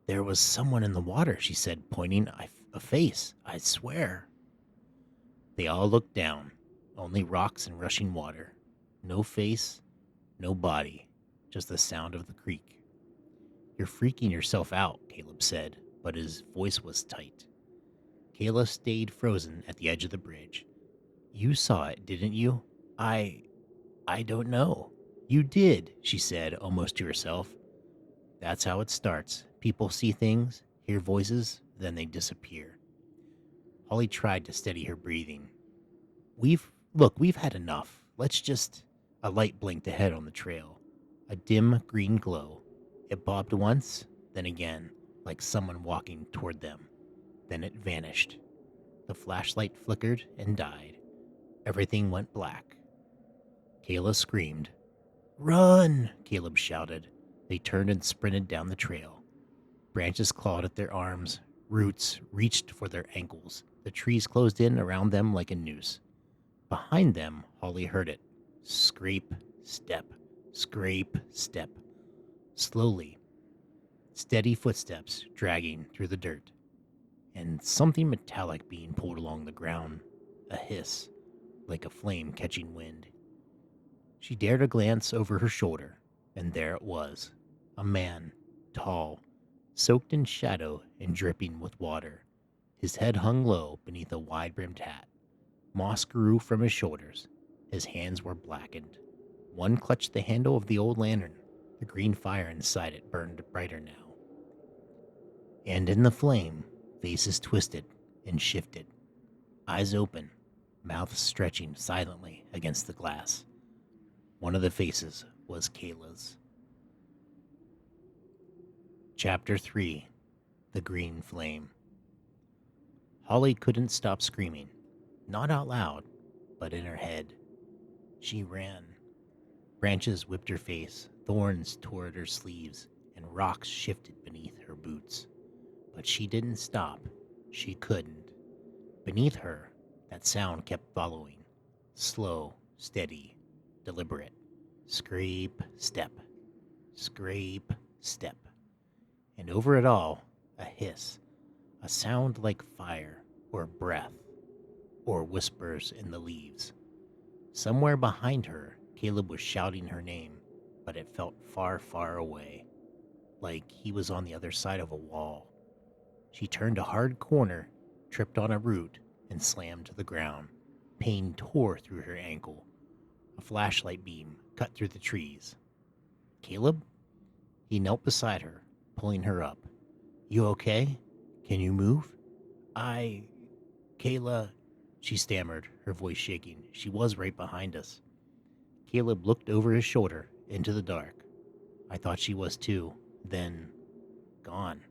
[SPEAKER 1] There was someone in the water, she said, pointing. A face, I swear. They all looked down. Only rocks and rushing water. No face, no body, just the sound of the creek. You're freaking yourself out, Caleb said, but his voice was tight. Kayla stayed frozen at the edge of the bridge. You saw it, didn't you? I don't know. You did, she said, almost to herself. That's how it starts. People see things, hear voices, then they disappear. Holly tried to steady her breathing. We've had enough. Let's just... A light blinked ahead on the trail. A dim green glow. It bobbed once, then again, like someone walking toward them. Then it vanished. The flashlight flickered and died. Everything went black. Kayla screamed. Run! Caleb shouted. They turned and sprinted down the trail. Branches clawed at their arms. Roots reached for their ankles. The trees closed in around them like a noose. Behind them, Holly heard it. Scrape, step, scrape, step. Slowly, steady footsteps dragging through the dirt. And something metallic being pulled along the ground. A hiss, like a flame catching wind. She dared a glance over her shoulder, and there it was. A man, tall, soaked in shadow and dripping with water. His head hung low beneath a wide-brimmed hat. Moss grew from his shoulders. His hands were blackened. One clutched the handle of the old lantern. The green fire inside it burned brighter now. And in the flame, faces twisted and shifted. Eyes open, mouths stretching silently against the glass. One of the faces was Kayla's. Chapter 3. The Green Flame. Holly couldn't stop screaming. Not out loud, but in her head. She ran. Branches whipped her face, thorns tore at her sleeves, and rocks shifted beneath her boots. But she didn't stop. She couldn't. Beneath her, that sound kept following. Slow, steady, deliberate. Scrape, step. Scrape, step. And over it all, a hiss. A sound like fire, or breath, or whispers in the leaves. Somewhere behind her, Caleb was shouting her name, but it felt far, far away, like he was on the other side of a wall. She turned a hard corner, tripped on a root, and slammed to the ground. Pain tore through her ankle. A flashlight beam cut through the trees. Caleb? He knelt beside her, pulling her up. You okay? Can you move? Kayla, she stammered, her voice shaking. She was right behind us. Caleb looked over his shoulder into the dark. I thought she was too. Then, gone.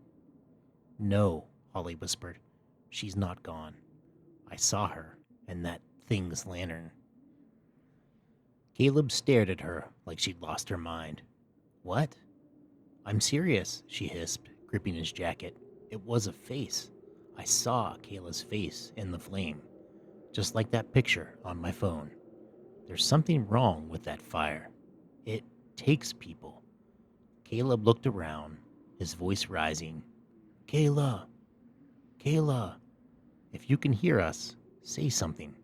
[SPEAKER 1] No, Holly whispered. She's not gone. I saw her, and that thing's lantern. Caleb stared at her like she'd lost her mind. What? I'm serious, she hissed, gripping his jacket. It was a face. I saw Kayla's face in the flame, just like that picture on my phone. There's something wrong with that fire. It takes people. Caleb looked around, his voice rising. Kayla! Kayla! If you can hear us, say something.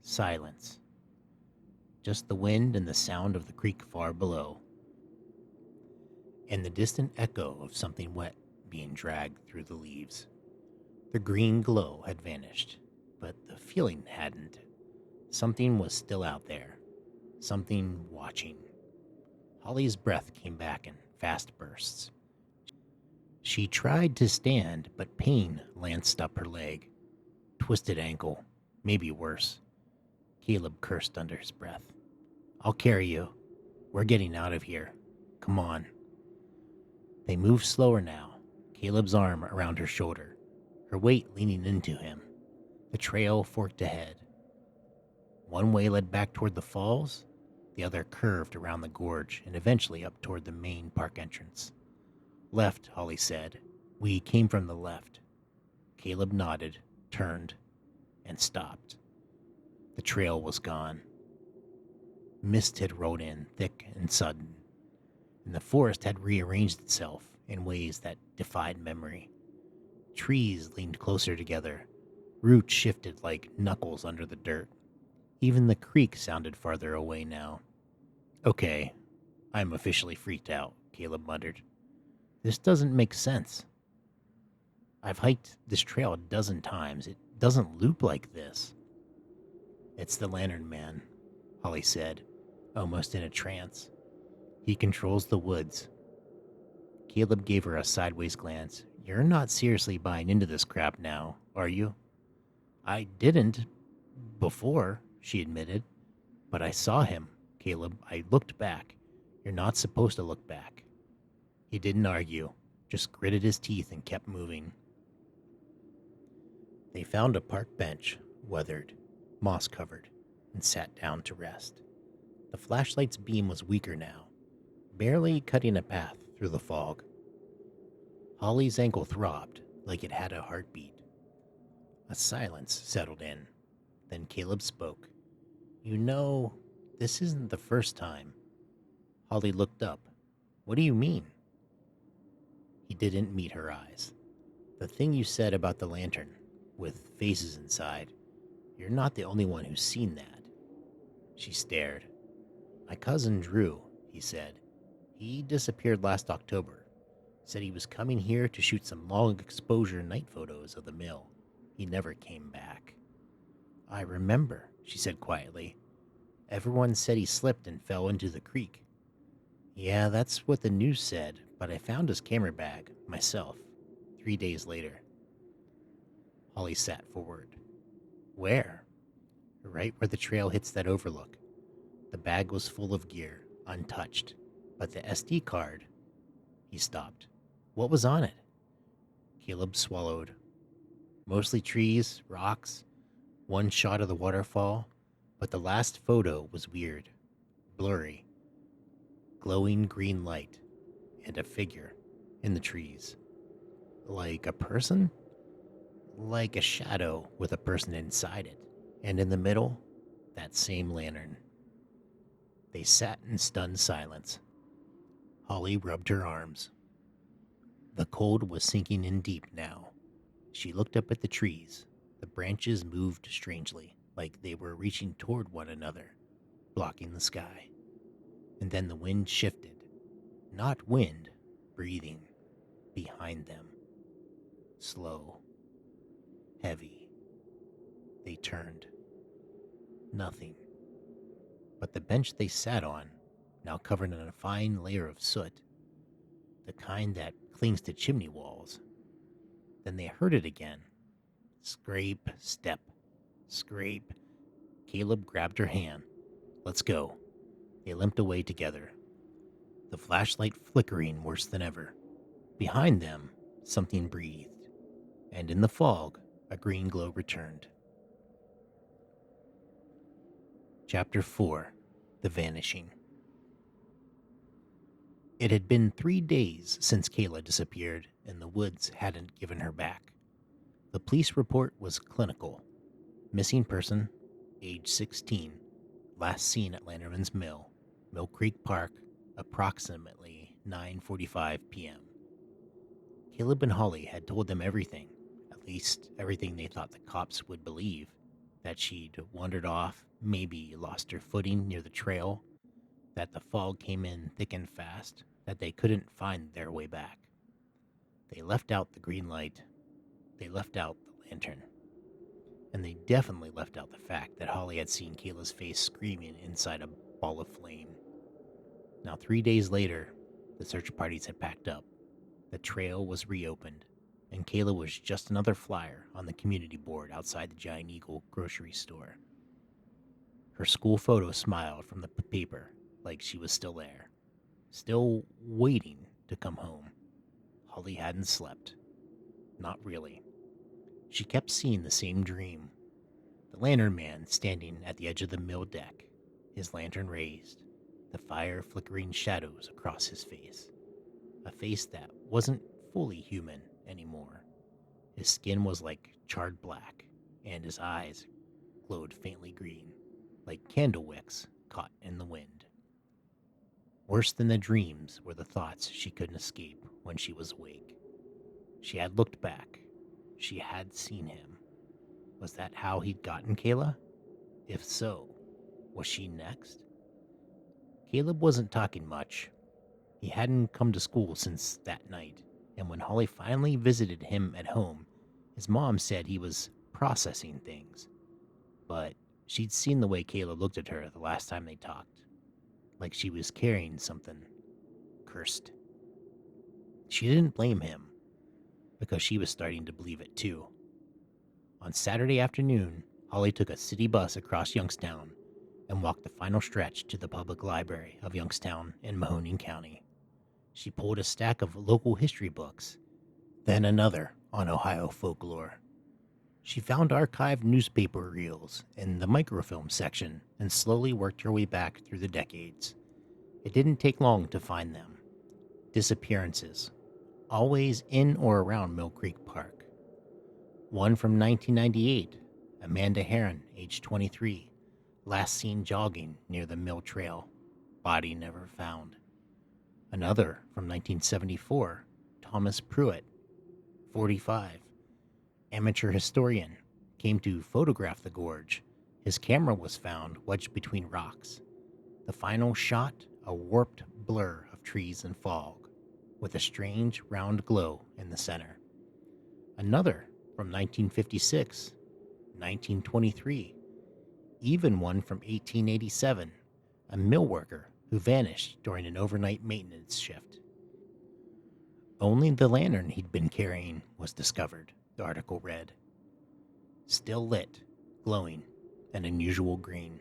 [SPEAKER 1] Silence. just the wind and the sound of the creek far below, and the distant echo of something wet being dragged through the leaves. The green glow had vanished, but the feeling hadn't. Something was still out there, something watching. Holly's breath came back in fast bursts. She tried to stand, but pain lanced up her leg. Twisted ankle, maybe worse. Caleb cursed under his breath. I'll carry you. We're getting out of here. Come on. They moved slower now, Caleb's arm around her shoulder, her weight leaning into him. The trail forked ahead. One way led back toward the falls, the other curved around the gorge and eventually up toward the main park entrance. Left, Holly said. We came from the left. Caleb nodded, turned, and stopped. The trail was gone. Mist had rolled in, thick and sudden, and the forest had rearranged itself in ways that defied memory. Trees leaned closer together, roots shifted like knuckles under the dirt. Even the creek sounded farther away now. Okay, I'm officially freaked out, Caleb muttered. This doesn't make sense. I've hiked this trail a dozen times. It doesn't loop like this. It's the Lantern Man, Holly said, almost in a trance. He controls the woods. Caleb gave her a sideways glance. You're not seriously buying into this crap now, are you? I didn't before, she admitted. But I saw him, Caleb. I looked back. You're not supposed to look back. He didn't argue, just gritted his teeth and kept moving. They found a park bench, weathered, moss-covered, and sat down to rest. The flashlight's beam was weaker now, barely cutting a path through the fog. Holly's ankle throbbed like it had a heartbeat. A silence settled in. Then Caleb spoke. You know, this isn't the first time. Holly looked up. What do you mean? He didn't meet her eyes. The thing you said about the lantern, with faces inside, you're not the only one who's seen that. She stared. My cousin Drew, he said. He disappeared last October. Said he was coming here to shoot some long exposure night photos of the mill. He never came back. I remember, she said quietly. Everyone said he slipped and fell into the creek. Yeah, that's what the news said, but I found his camera bag, myself, 3 days later. Holly sat forward. Where? Right where the trail hits that overlook. The bag was full of gear, untouched, but the SD card... He stopped. What was on it? Caleb swallowed. Mostly trees, rocks, one shot of the waterfall, but the last photo was weird, blurry. Glowing green light, and a figure in the trees. Like a person? Like a shadow with a person inside it. And in the middle, that same lantern. They sat in stunned silence. Holly rubbed her arms. The cold was sinking in deep now. She looked up at the trees. The branches moved strangely, like they were reaching toward one another, blocking the sky. And then the wind shifted. Not wind, breathing, behind them. Slow. Heavy. They turned. Nothing. But the bench they sat on, now covered in a fine layer of soot, the kind that clings to chimney walls. Then they heard it again. Scrape, step, scrape. Caleb grabbed her hand. Let's go. They limped away together, the flashlight flickering worse than ever. Behind them, something breathed, and in the fog, a green glow returned. Chapter 4. The Vanishing. It had been 3 days since Kayla disappeared, and the woods hadn't given her back. The police report was clinical. Missing person, age 16, last seen at Lanterman's Mill, Mill Creek Park, approximately 9:45 p.m. Caleb and Holly had told them everything, at least everything they thought the cops would believe. that she'd wandered off, maybe lost her footing near the trail, that the fog came in thick and fast, that they couldn't find their way back. They left out the green light, they left out the lantern, and they definitely left out the fact that Holly had seen Kayla's face screaming inside a ball of flame. Now, 3 days later, the search parties had packed up, the trail was reopened, and Kayla was just another flyer on the community board outside the Giant Eagle grocery store. Her school photo smiled from the paper like she was still there, still waiting to come home. Holly hadn't slept. Not really. She kept seeing the same dream. The lantern man standing at the edge of the mill deck, his lantern raised, the fire flickering shadows across his face. A face that wasn't fully human anymore. His skin was like charred black, and his eyes glowed faintly green, like candle wicks caught in the wind. Worse than the dreams were the thoughts she couldn't escape when she was awake. She had looked back. She had seen him. Was that how he'd gotten Kayla? If so, was she next? Caleb wasn't talking much. He hadn't come to school since that night, and when Holly finally visited him at home, his mom said he was processing things. But she'd seen the way Kayla looked at her the last time they talked, like she was carrying something cursed. She didn't blame him, because she was starting to believe it too. On Saturday afternoon, Holly took a city bus across Youngstown and walked the final stretch to the public library of Youngstown in Mahoning County. She pulled a stack of local history books, then another on Ohio folklore. She found archived newspaper reels in the microfilm section and slowly worked her way back through the decades. It didn't take long to find them. Disappearances, always in or around Mill Creek Park. One from 1998, Amanda Heron, age 23, last seen jogging near the Mill Trail, body never found. Another from 1974, Thomas Pruitt, 45, amateur historian, came to photograph the gorge. His camera was found wedged between rocks. The final shot, a warped blur of trees and fog, with a strange round glow in the center. Another from 1956, 1923, even one from 1887, a mill worker who vanished during an overnight maintenance shift. Only the lantern he'd been carrying was discovered, the article read. Still lit, glowing, an unusual green.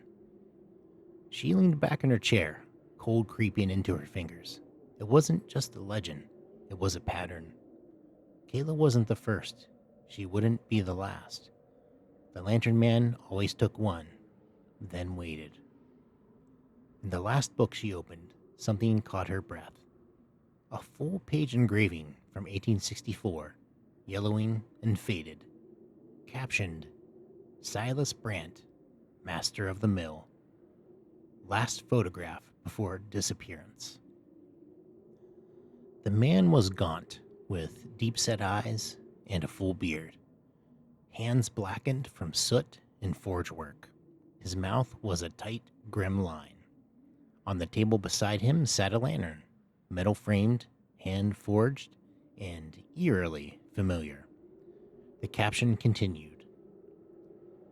[SPEAKER 1] She leaned back in her chair, cold creeping into her fingers. It wasn't just a legend, it was a pattern. Kayla wasn't the first. She wouldn't be the last. The lantern man always took one, then waited. In the last book she opened, something caught her breath. A full-page engraving from 1864, yellowing and faded, captioned, Silas Brandt, Master of the Mill. Last photograph before disappearance. The man was gaunt, with deep-set eyes and a full beard. Hands blackened from soot and forge work. His mouth was a tight, grim line. On the table beside him sat a lantern, metal-framed, hand-forged, and eerily familiar. The caption continued.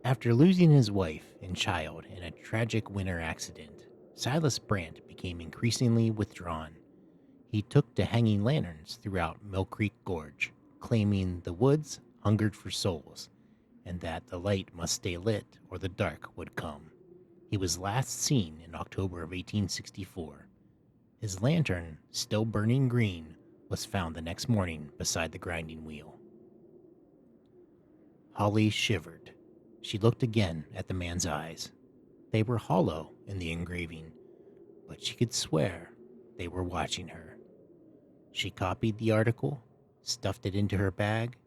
[SPEAKER 1] After losing his wife and child in a tragic winter accident, Silas Brandt became increasingly withdrawn. He took to hanging lanterns throughout Mill Creek Gorge, claiming the woods hungered for souls, and that the light must stay lit or the dark would come. He was last seen in October of 1864. His lantern, still burning green, was found the next morning beside the grinding wheel. Holly shivered. She looked again at the man's eyes. They were hollow in the engraving, but she could swear they were watching her. She copied the article, stuffed it into her bag.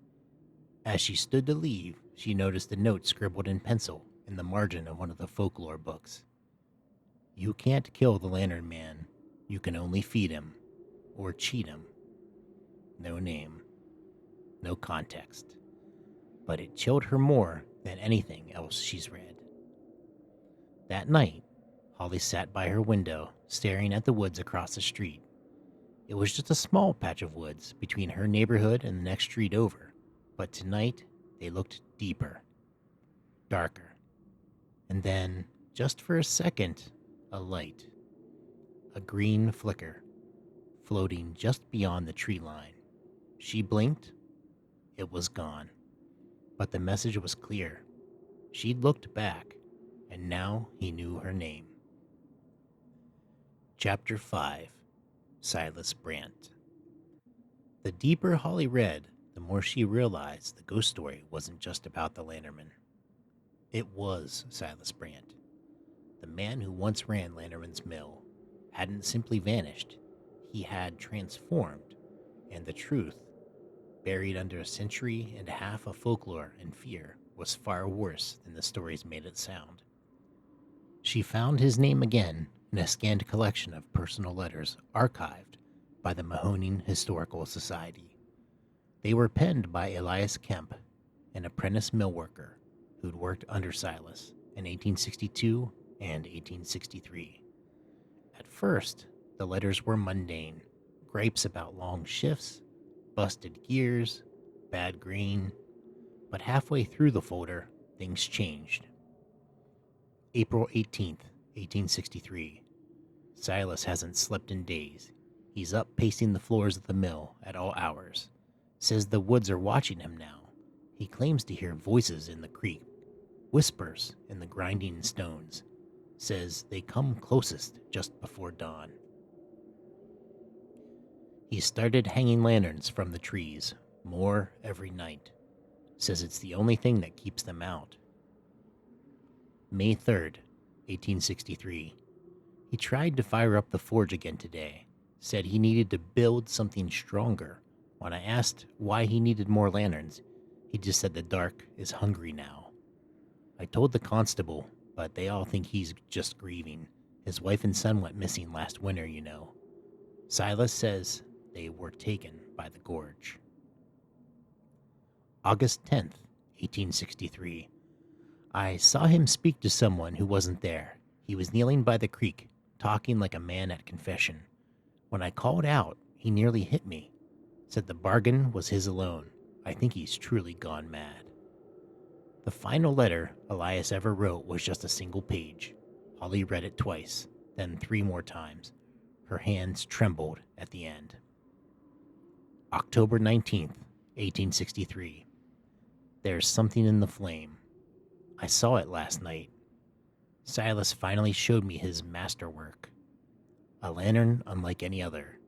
[SPEAKER 1] As she stood to leave, she noticed a note scribbled in pencil in the margin of one of the folklore books. You can't kill the lantern man. You can only feed him, or cheat him. No name, no context. But it chilled her more than anything else she's read. That night, Holly sat by her window, staring at the woods across the street. It was just a small patch of woods between her neighborhood and the next street over, but tonight they looked deeper, darker, and then, just for a second, a light, a green flicker, floating just beyond the tree line. She blinked. It was gone. But the message was clear. She'd looked back, and now he knew her name. Chapter 5. Silas Brandt. The deeper Holly read, the more she realized the ghost story wasn't just about the Lanternman. It was Silas Brandt. The man who once ran Lanternman's mill hadn't simply vanished. He had transformed, and the truth, buried under a century and a half of folklore and fear, was far worse than the stories made it sound. She found his name again in a scanned collection of personal letters archived by the Mahoning Historical Society. They were penned by Elias Kemp, an apprentice mill worker who'd worked under Silas in 1862 and 1863. At first, the letters were mundane, gripes about long shifts, busted gears, bad grain, but halfway through the folder, things changed. April 18th, 1863. Silas hasn't slept in days. He's up pacing the floors of the mill at all hours. Says the woods are watching him now. He claims to hear voices in the creek, whispers in the grinding stones. Says they come closest just before dawn. He started hanging lanterns from the trees, more every night. Says it's the only thing that keeps them out. May 3rd, 1863. He tried to fire up the forge again today. Said he needed to build something stronger. When I asked why he needed more lanterns, he just said the dark is hungry now. I told the constable, but they all think he's just grieving. His wife and son went missing last winter, you know. Silas says they were taken by the gorge. August 10th, 1863. I saw him speak to someone who wasn't there. He was kneeling by the creek, talking like a man at confession. When I called out, he nearly hit me. Said the bargain was his alone. I think he's truly gone mad. The final letter Elias ever wrote was just a single page. Holly read it twice, then 3 more times. Her hands trembled at the end. October 19th, 1863. There's something in the flame. I saw it last night. Silas finally showed me his masterwork. A lantern unlike any other.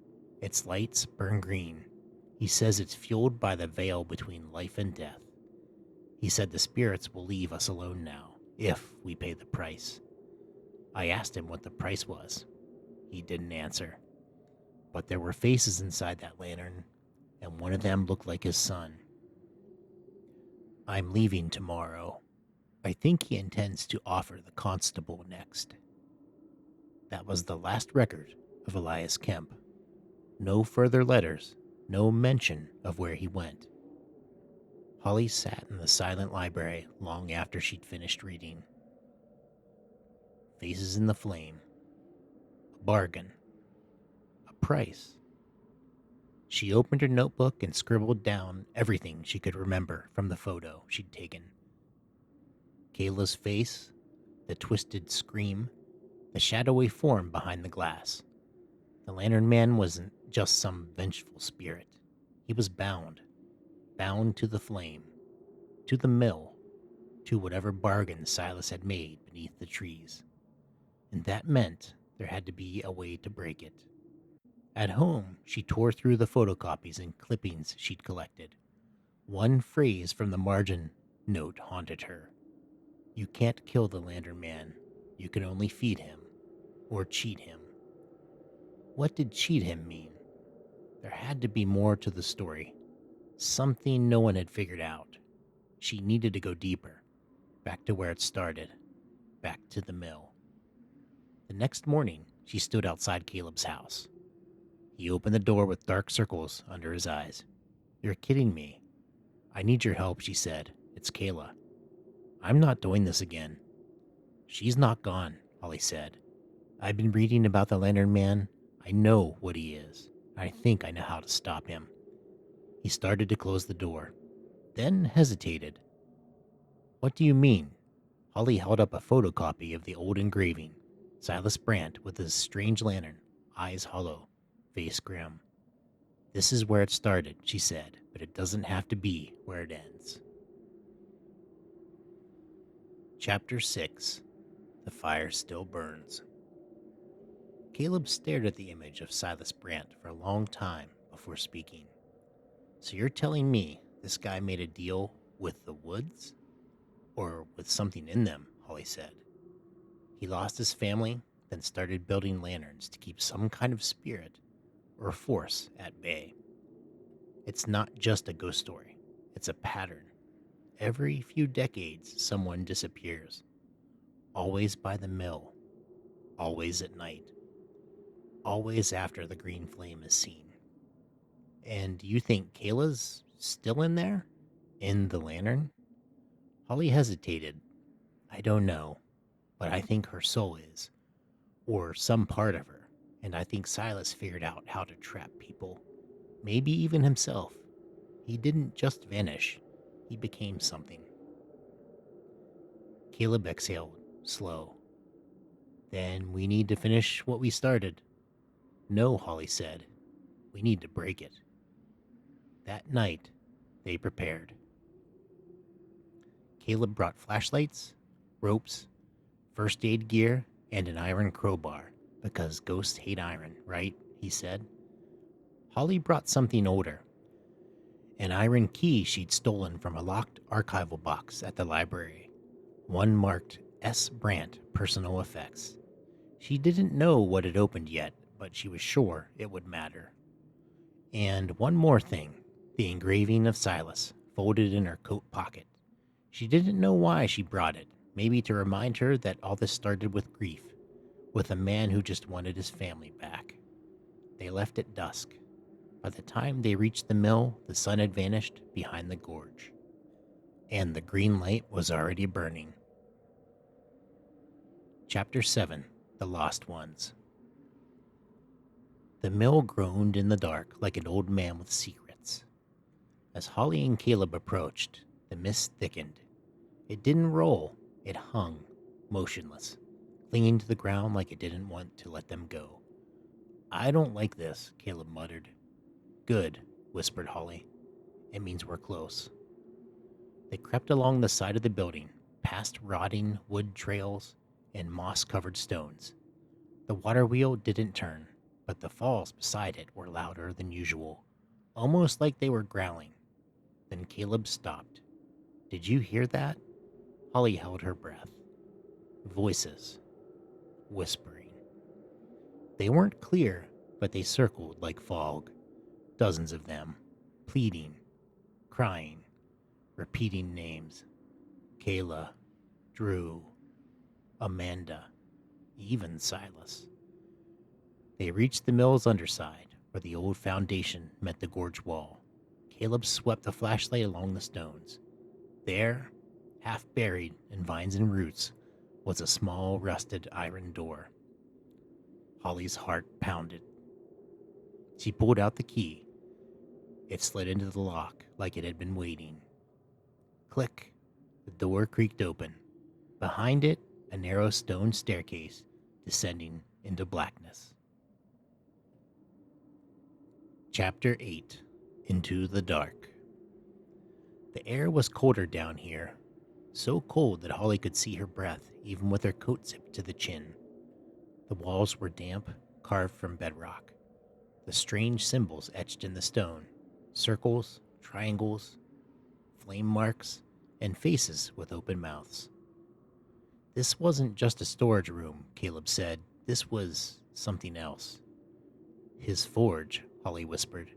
[SPEAKER 1] Its lights burn green. He says it's fueled by the veil between life and death. He said the spirits will leave us alone now, if we pay the price. I asked him what the price was. He didn't answer. But there were faces inside that lantern, and one of them looked like his son. I'm leaving tomorrow. I think he intends to offer the constable next. That was the last record of Elias Kemp. No further letters, no mention of where he went. Holly sat in the silent library long after she'd finished reading. Faces in the flame. A bargain. A price. She opened her notebook and scribbled down everything she could remember from the photo she'd taken. Kayla's face, the twisted scream, the shadowy form behind the glass. The lantern man wasn't just some vengeful spirit. He was bound to the flame, to the mill, to whatever bargain Silas had made beneath the trees. And that meant there had to be a way to break it. At home, she tore through the photocopies and clippings she'd collected. One phrase from the margin note haunted her. You can't kill the lantern man. You can only feed him, or cheat him. What did cheat him mean? There had to be more to the story. Something no one had figured out. She needed to go deeper. Back to where it started. Back to the mill. The next morning, she stood outside Caleb's house. He opened the door with dark circles under his eyes. You're kidding me. I need your help, she said. It's Kayla. I'm not doing this again. She's not gone, Holly said. I've been reading about the Lantern Man. I know what he is. I think I know how to stop him. He started to close the door, then hesitated. What do you mean? Holly held up a photocopy of the old engraving. Silas Brandt with his strange lantern, eyes hollow, face grim. This is where it started, she said, but it doesn't have to be where it ends. Chapter 6. The Fire Still Burns. Caleb stared at the image of Silas Brandt for a long time before speaking. So you're telling me this guy made a deal with the woods? Or with something in them, Holly said. He lost his family, then started building lanterns to keep some kind of spirit or force at bay. It's not just a ghost story. It's a pattern. Every few decades, someone disappears. Always by the mill. Always at night. Always after the green flame is seen. And you think Kayla's still in there? In the lantern? Holly hesitated. I don't know, but I think her soul is. Or some part of her. And I think Silas figured out how to trap people. Maybe even himself. He didn't just vanish. He became something. Caleb exhaled, slow. Then we need to finish what we started. No, Holly said. We need to break it. That night, they prepared. Caleb brought flashlights, ropes, first aid gear, and an iron crowbar, because ghosts hate iron, right? He said. Holly brought something older. An iron key she'd stolen from a locked archival box at the library. One marked S. Brandt, Personal Effects. She didn't know what it opened yet, but she was sure it would matter. And one more thing, the engraving of Silas, folded in her coat pocket. She didn't know why she brought it, maybe to remind her that all this started with grief, with a man who just wanted his family back. They left at dusk. By the time they reached the mill, the sun had vanished behind the gorge, and the green light was already burning. Chapter 7. The Lost Ones. The mill groaned in the dark like an old man with secrets. As Holly and Caleb approached, the mist thickened. It didn't roll, it hung, motionless, clinging to the ground like it didn't want to let them go. I don't like this, Caleb muttered. Good, whispered Holly. It means we're close. They crept along the side of the building, past rotting wood trails and moss-covered stones. The water wheel didn't turn, but the falls beside it were louder than usual, almost like they were growling. Then Caleb stopped. Did you hear that? Holly held her breath. Voices. Whispering. They weren't clear, but they circled like fog. Dozens of them, pleading, crying, repeating names. Kayla, Drew, Amanda, even Silas. They reached the mill's underside, where the old foundation met the gorge wall. Caleb swept the flashlight along the stones. There, half buried in vines and roots, was a small rusted iron door. Holly's heart pounded. She pulled out the key. It slid into the lock like it had been waiting. Click. The door creaked open. Behind it, a narrow stone staircase descending into blackness. Chapter 8. Into the Dark. The air was colder down here, so cold that Holly could see her breath even with her coat zipped to the chin. The walls were damp, carved from bedrock. The strange symbols etched in the stone, circles, triangles, flame marks, and faces with open mouths. This wasn't just a storage room, Caleb said. This was something else. His forge, Holly whispered.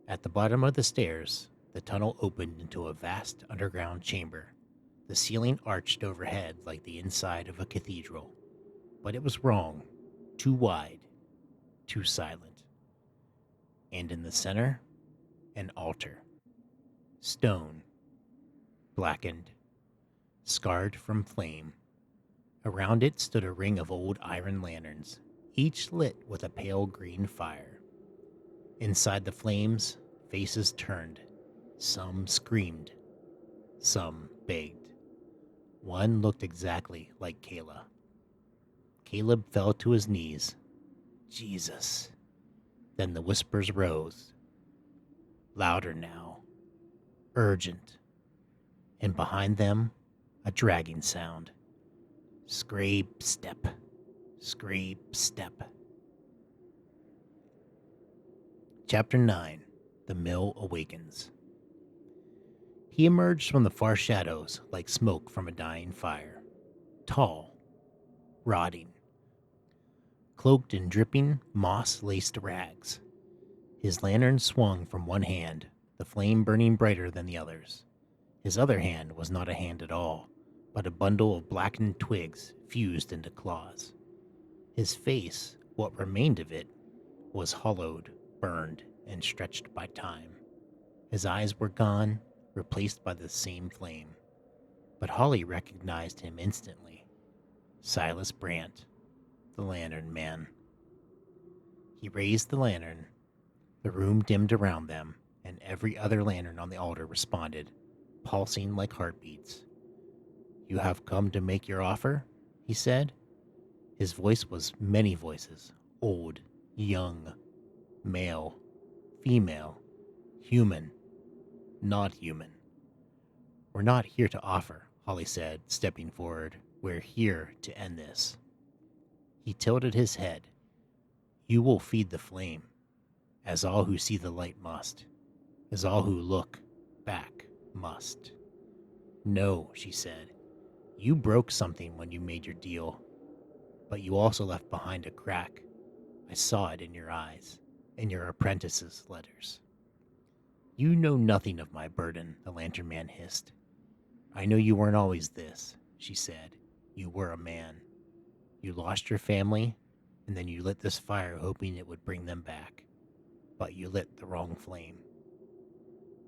[SPEAKER 1] At the bottom of the stairs, the tunnel opened into a vast underground chamber. The ceiling arched overhead like the inside of a cathedral. But it was wrong. Too wide. Too silent. And in the center, an altar. Stone. Blackened. scarred from flame. Around it stood a ring of old iron lanterns, each lit with a pale green fire. Inside the flames, faces turned. Some screamed, some begged. One looked exactly like Kayla. Caleb fell to his knees. Jesus. Then the whispers rose. Louder now. Urgent. And behind them, a dragging sound. Scrape, step. Scrape, step. Chapter 9. The Mill Awakens. He emerged from the far shadows like smoke from a dying fire. Tall. Rotting. Cloaked in dripping, moss-laced rags. His lantern swung from one hand, the flame burning brighter than the others. His other hand was not a hand at all, but a bundle of blackened twigs fused into claws. His face, what remained of it, was hollowed, burned, and stretched by time. His eyes were gone, replaced by the same flame. But Holly recognized him instantly. Silas Brandt, the Lantern Man. He raised the lantern. The room dimmed around them, and every other lantern on the altar responded, pulsing like heartbeats. "You have come to make your offer?" he said. His voice was many voices, old, young, male, female, human, not human. "We're not here to offer," Holly said, stepping forward. "We're here to end this." He tilted his head. "You will feed the flame, as all who see the light must, as all who look back must." "No," she said. "You broke something when you made your deal, but you also left behind a crack. I saw it in your eyes, in your apprentice's letters." "You know nothing of my burden," the Lantern Man hissed. "I know you weren't always this," she said. "You were a man. You lost your family, and then you lit this fire hoping it would bring them back. But you lit the wrong flame."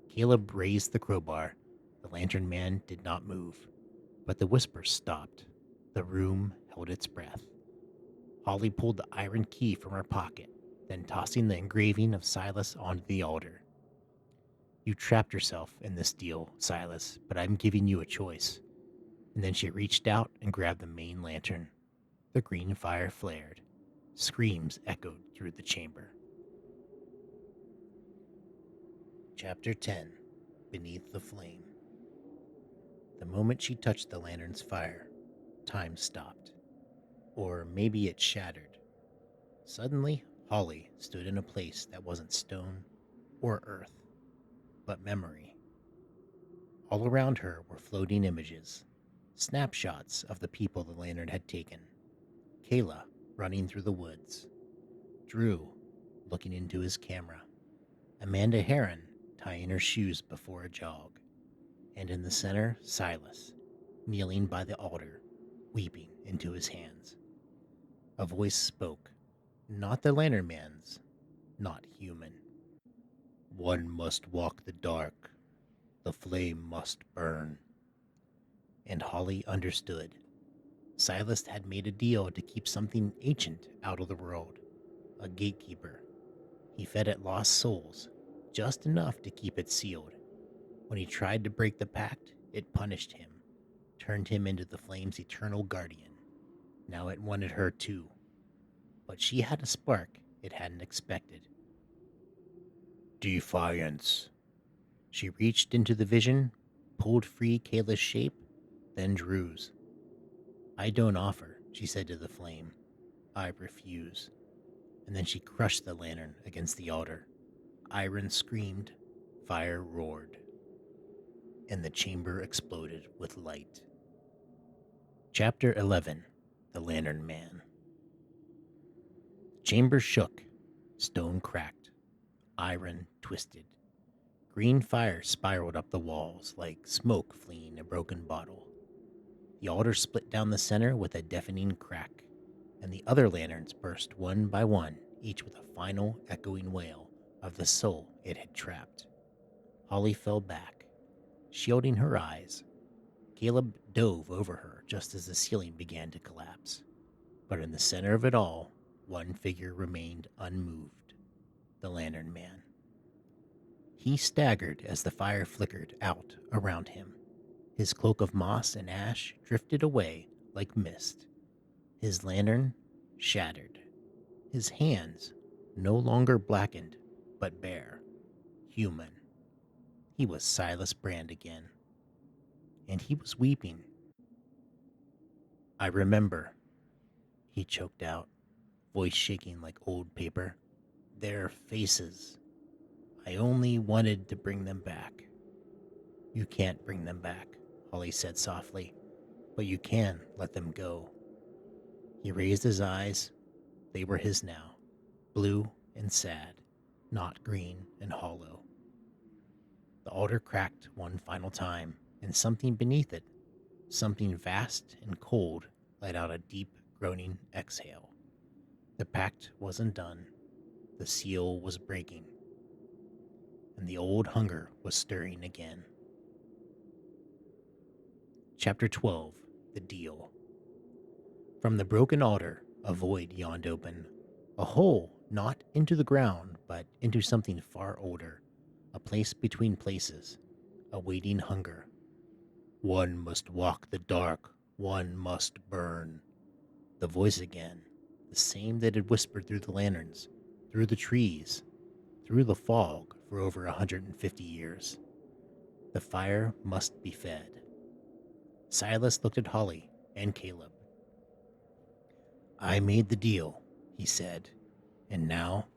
[SPEAKER 1] Caleb raised the crowbar. The Lantern Man did not move, but the whispers stopped. The room held its breath. Holly pulled the iron key from her pocket, then tossing the engraving of Silas onto the altar. "You trapped yourself in this deal, Silas, but I'm giving you a choice." And then she reached out and grabbed the main lantern. The green fire flared. Screams echoed through the chamber. Chapter 10. Beneath the Flame. The moment she touched the lantern's fire, time stopped. Or maybe it shattered. Suddenly, Holly stood in a place that wasn't stone or earth, but memory. All around her were floating images, snapshots of the people the lantern had taken. Kayla running through the woods, Drew looking into his camera, Amanda Heron tying her shoes before a jog, and in the center, Silas, kneeling by the altar, weeping into his hands. A voice spoke, not the Lantern Man's, not human. "One must walk the dark. The flame must burn." And Holly understood. Silas had made a deal to keep something ancient out of the world, a gatekeeper. He fed it lost souls, just enough to keep it sealed. When he tried to break the pact, it punished him, turned him into the flame's eternal guardian. Now it wanted her too. But she had a spark it hadn't expected. "Defiance." She reached into the vision, pulled free Kayla's shape, then Drew's. "I don't offer," she said to the flame. "I refuse." And then she crushed the lantern against the altar. Iron screamed, fire roared, and the chamber exploded with light. Chapter 11. The Lantern Man. The chamber shook, stone cracked, iron twisted. Green fire spiraled up the walls like smoke fleeing a broken bottle. The altar split down the center with a deafening crack, and the other lanterns burst one by one, each with a final echoing wail of the soul it had trapped. Holly fell back, shielding her eyes. Caleb dove over her just as the ceiling began to collapse. But in the center of it all, one figure remained unmoved: the Lantern Man. He staggered as the fire flickered out around him. His cloak of moss and ash drifted away like mist. His lantern shattered. His hands no longer blackened, but bare, human. He was Silas Brand again. And he was weeping. "I remember," he choked out, voice shaking like old paper. "Their faces. I only wanted to bring them back." "You can't bring them back," Holly said softly, "but you can let them go." He raised his eyes. They were his now, blue and sad, not green and hollow. The altar cracked one final time, and something beneath it, something vast and cold, let out a deep, groaning exhale. The pact wasn't done. The seal was breaking. And the old hunger was stirring again. Chapter 12. The Deal. From the broken altar, a void yawned open. A hole not into the ground, but into something far older. A place between places. A waiting hunger. "One must walk the dark. One must burn." The voice again. The same that had whispered through the lanterns, through the trees, through the fog for over 150 years. The fire must be fed. Silas looked at Holly and Caleb. "I made the deal," he said, "and now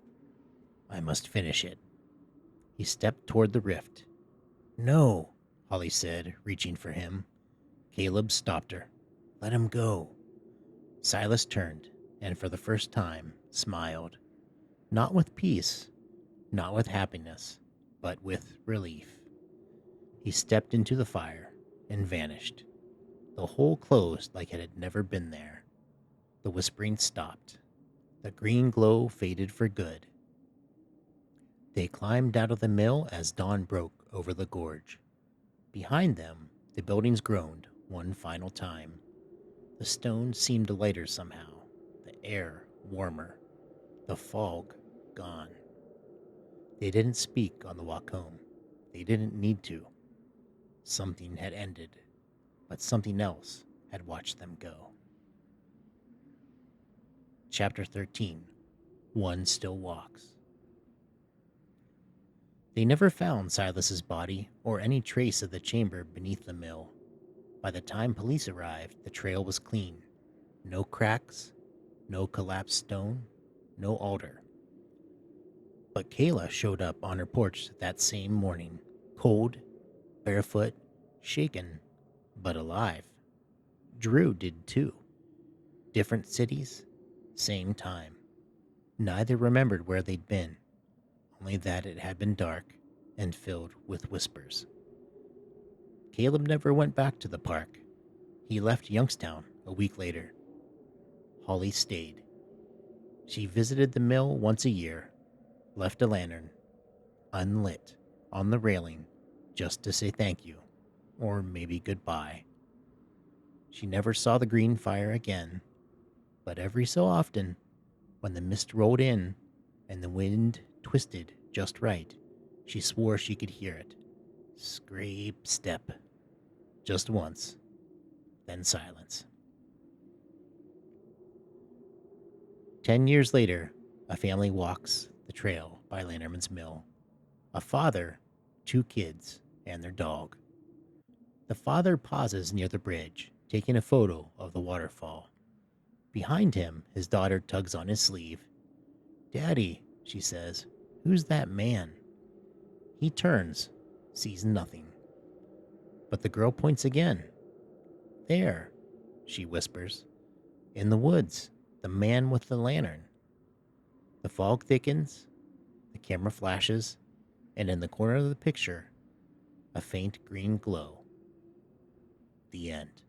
[SPEAKER 1] I must finish it." He stepped toward the rift. "No," Holly said, reaching for him. Caleb stopped her. "Let him go." Silas turned, and for the first time smiled. Not with peace, not with happiness, but with relief. He stepped into the fire and vanished. The hole closed like it had never been there. The whispering stopped. The green glow faded for good. They climbed out of the mill as dawn broke over the gorge. Behind them, the buildings groaned one final time. The stone seemed lighter somehow, the air warmer, the fog gone. They didn't speak on the walk home. They didn't need to. Something had ended, but something else had watched them go. Chapter 13. One Still Walks. They never found Silas's body or any trace of the chamber beneath the mill. By the time police arrived, the trail was clean. No cracks, no collapsed stone, no altar. But Kayla showed up on her porch that same morning, cold, barefoot, shaken, but alive. Drew did too. Different cities, same time. Neither remembered where they'd been, only that it had been dark and filled with whispers. Caleb never went back to the park. He left Youngstown a week later. Holly stayed. She visited the mill once a year, left a lantern, unlit, on the railing, just to say thank you, or maybe goodbye. She never saw the green fire again, but every so often, when the mist rolled in and the wind twisted just right, she swore she could hear it. Scrape, step. Just once, then silence. 10 years later, a family walks the trail by Lanterman's Mill. A father, 2 kids, and their dog. The father pauses near the bridge, taking a photo of the waterfall. Behind him, his daughter tugs on his sleeve. "Daddy," she says, "who's that man?" He turns, sees nothing. But the girl points again. "There," she whispers. "In the woods, the man with the lantern." The fog thickens, the camera flashes, and in the corner of the picture, a faint green glow. The end.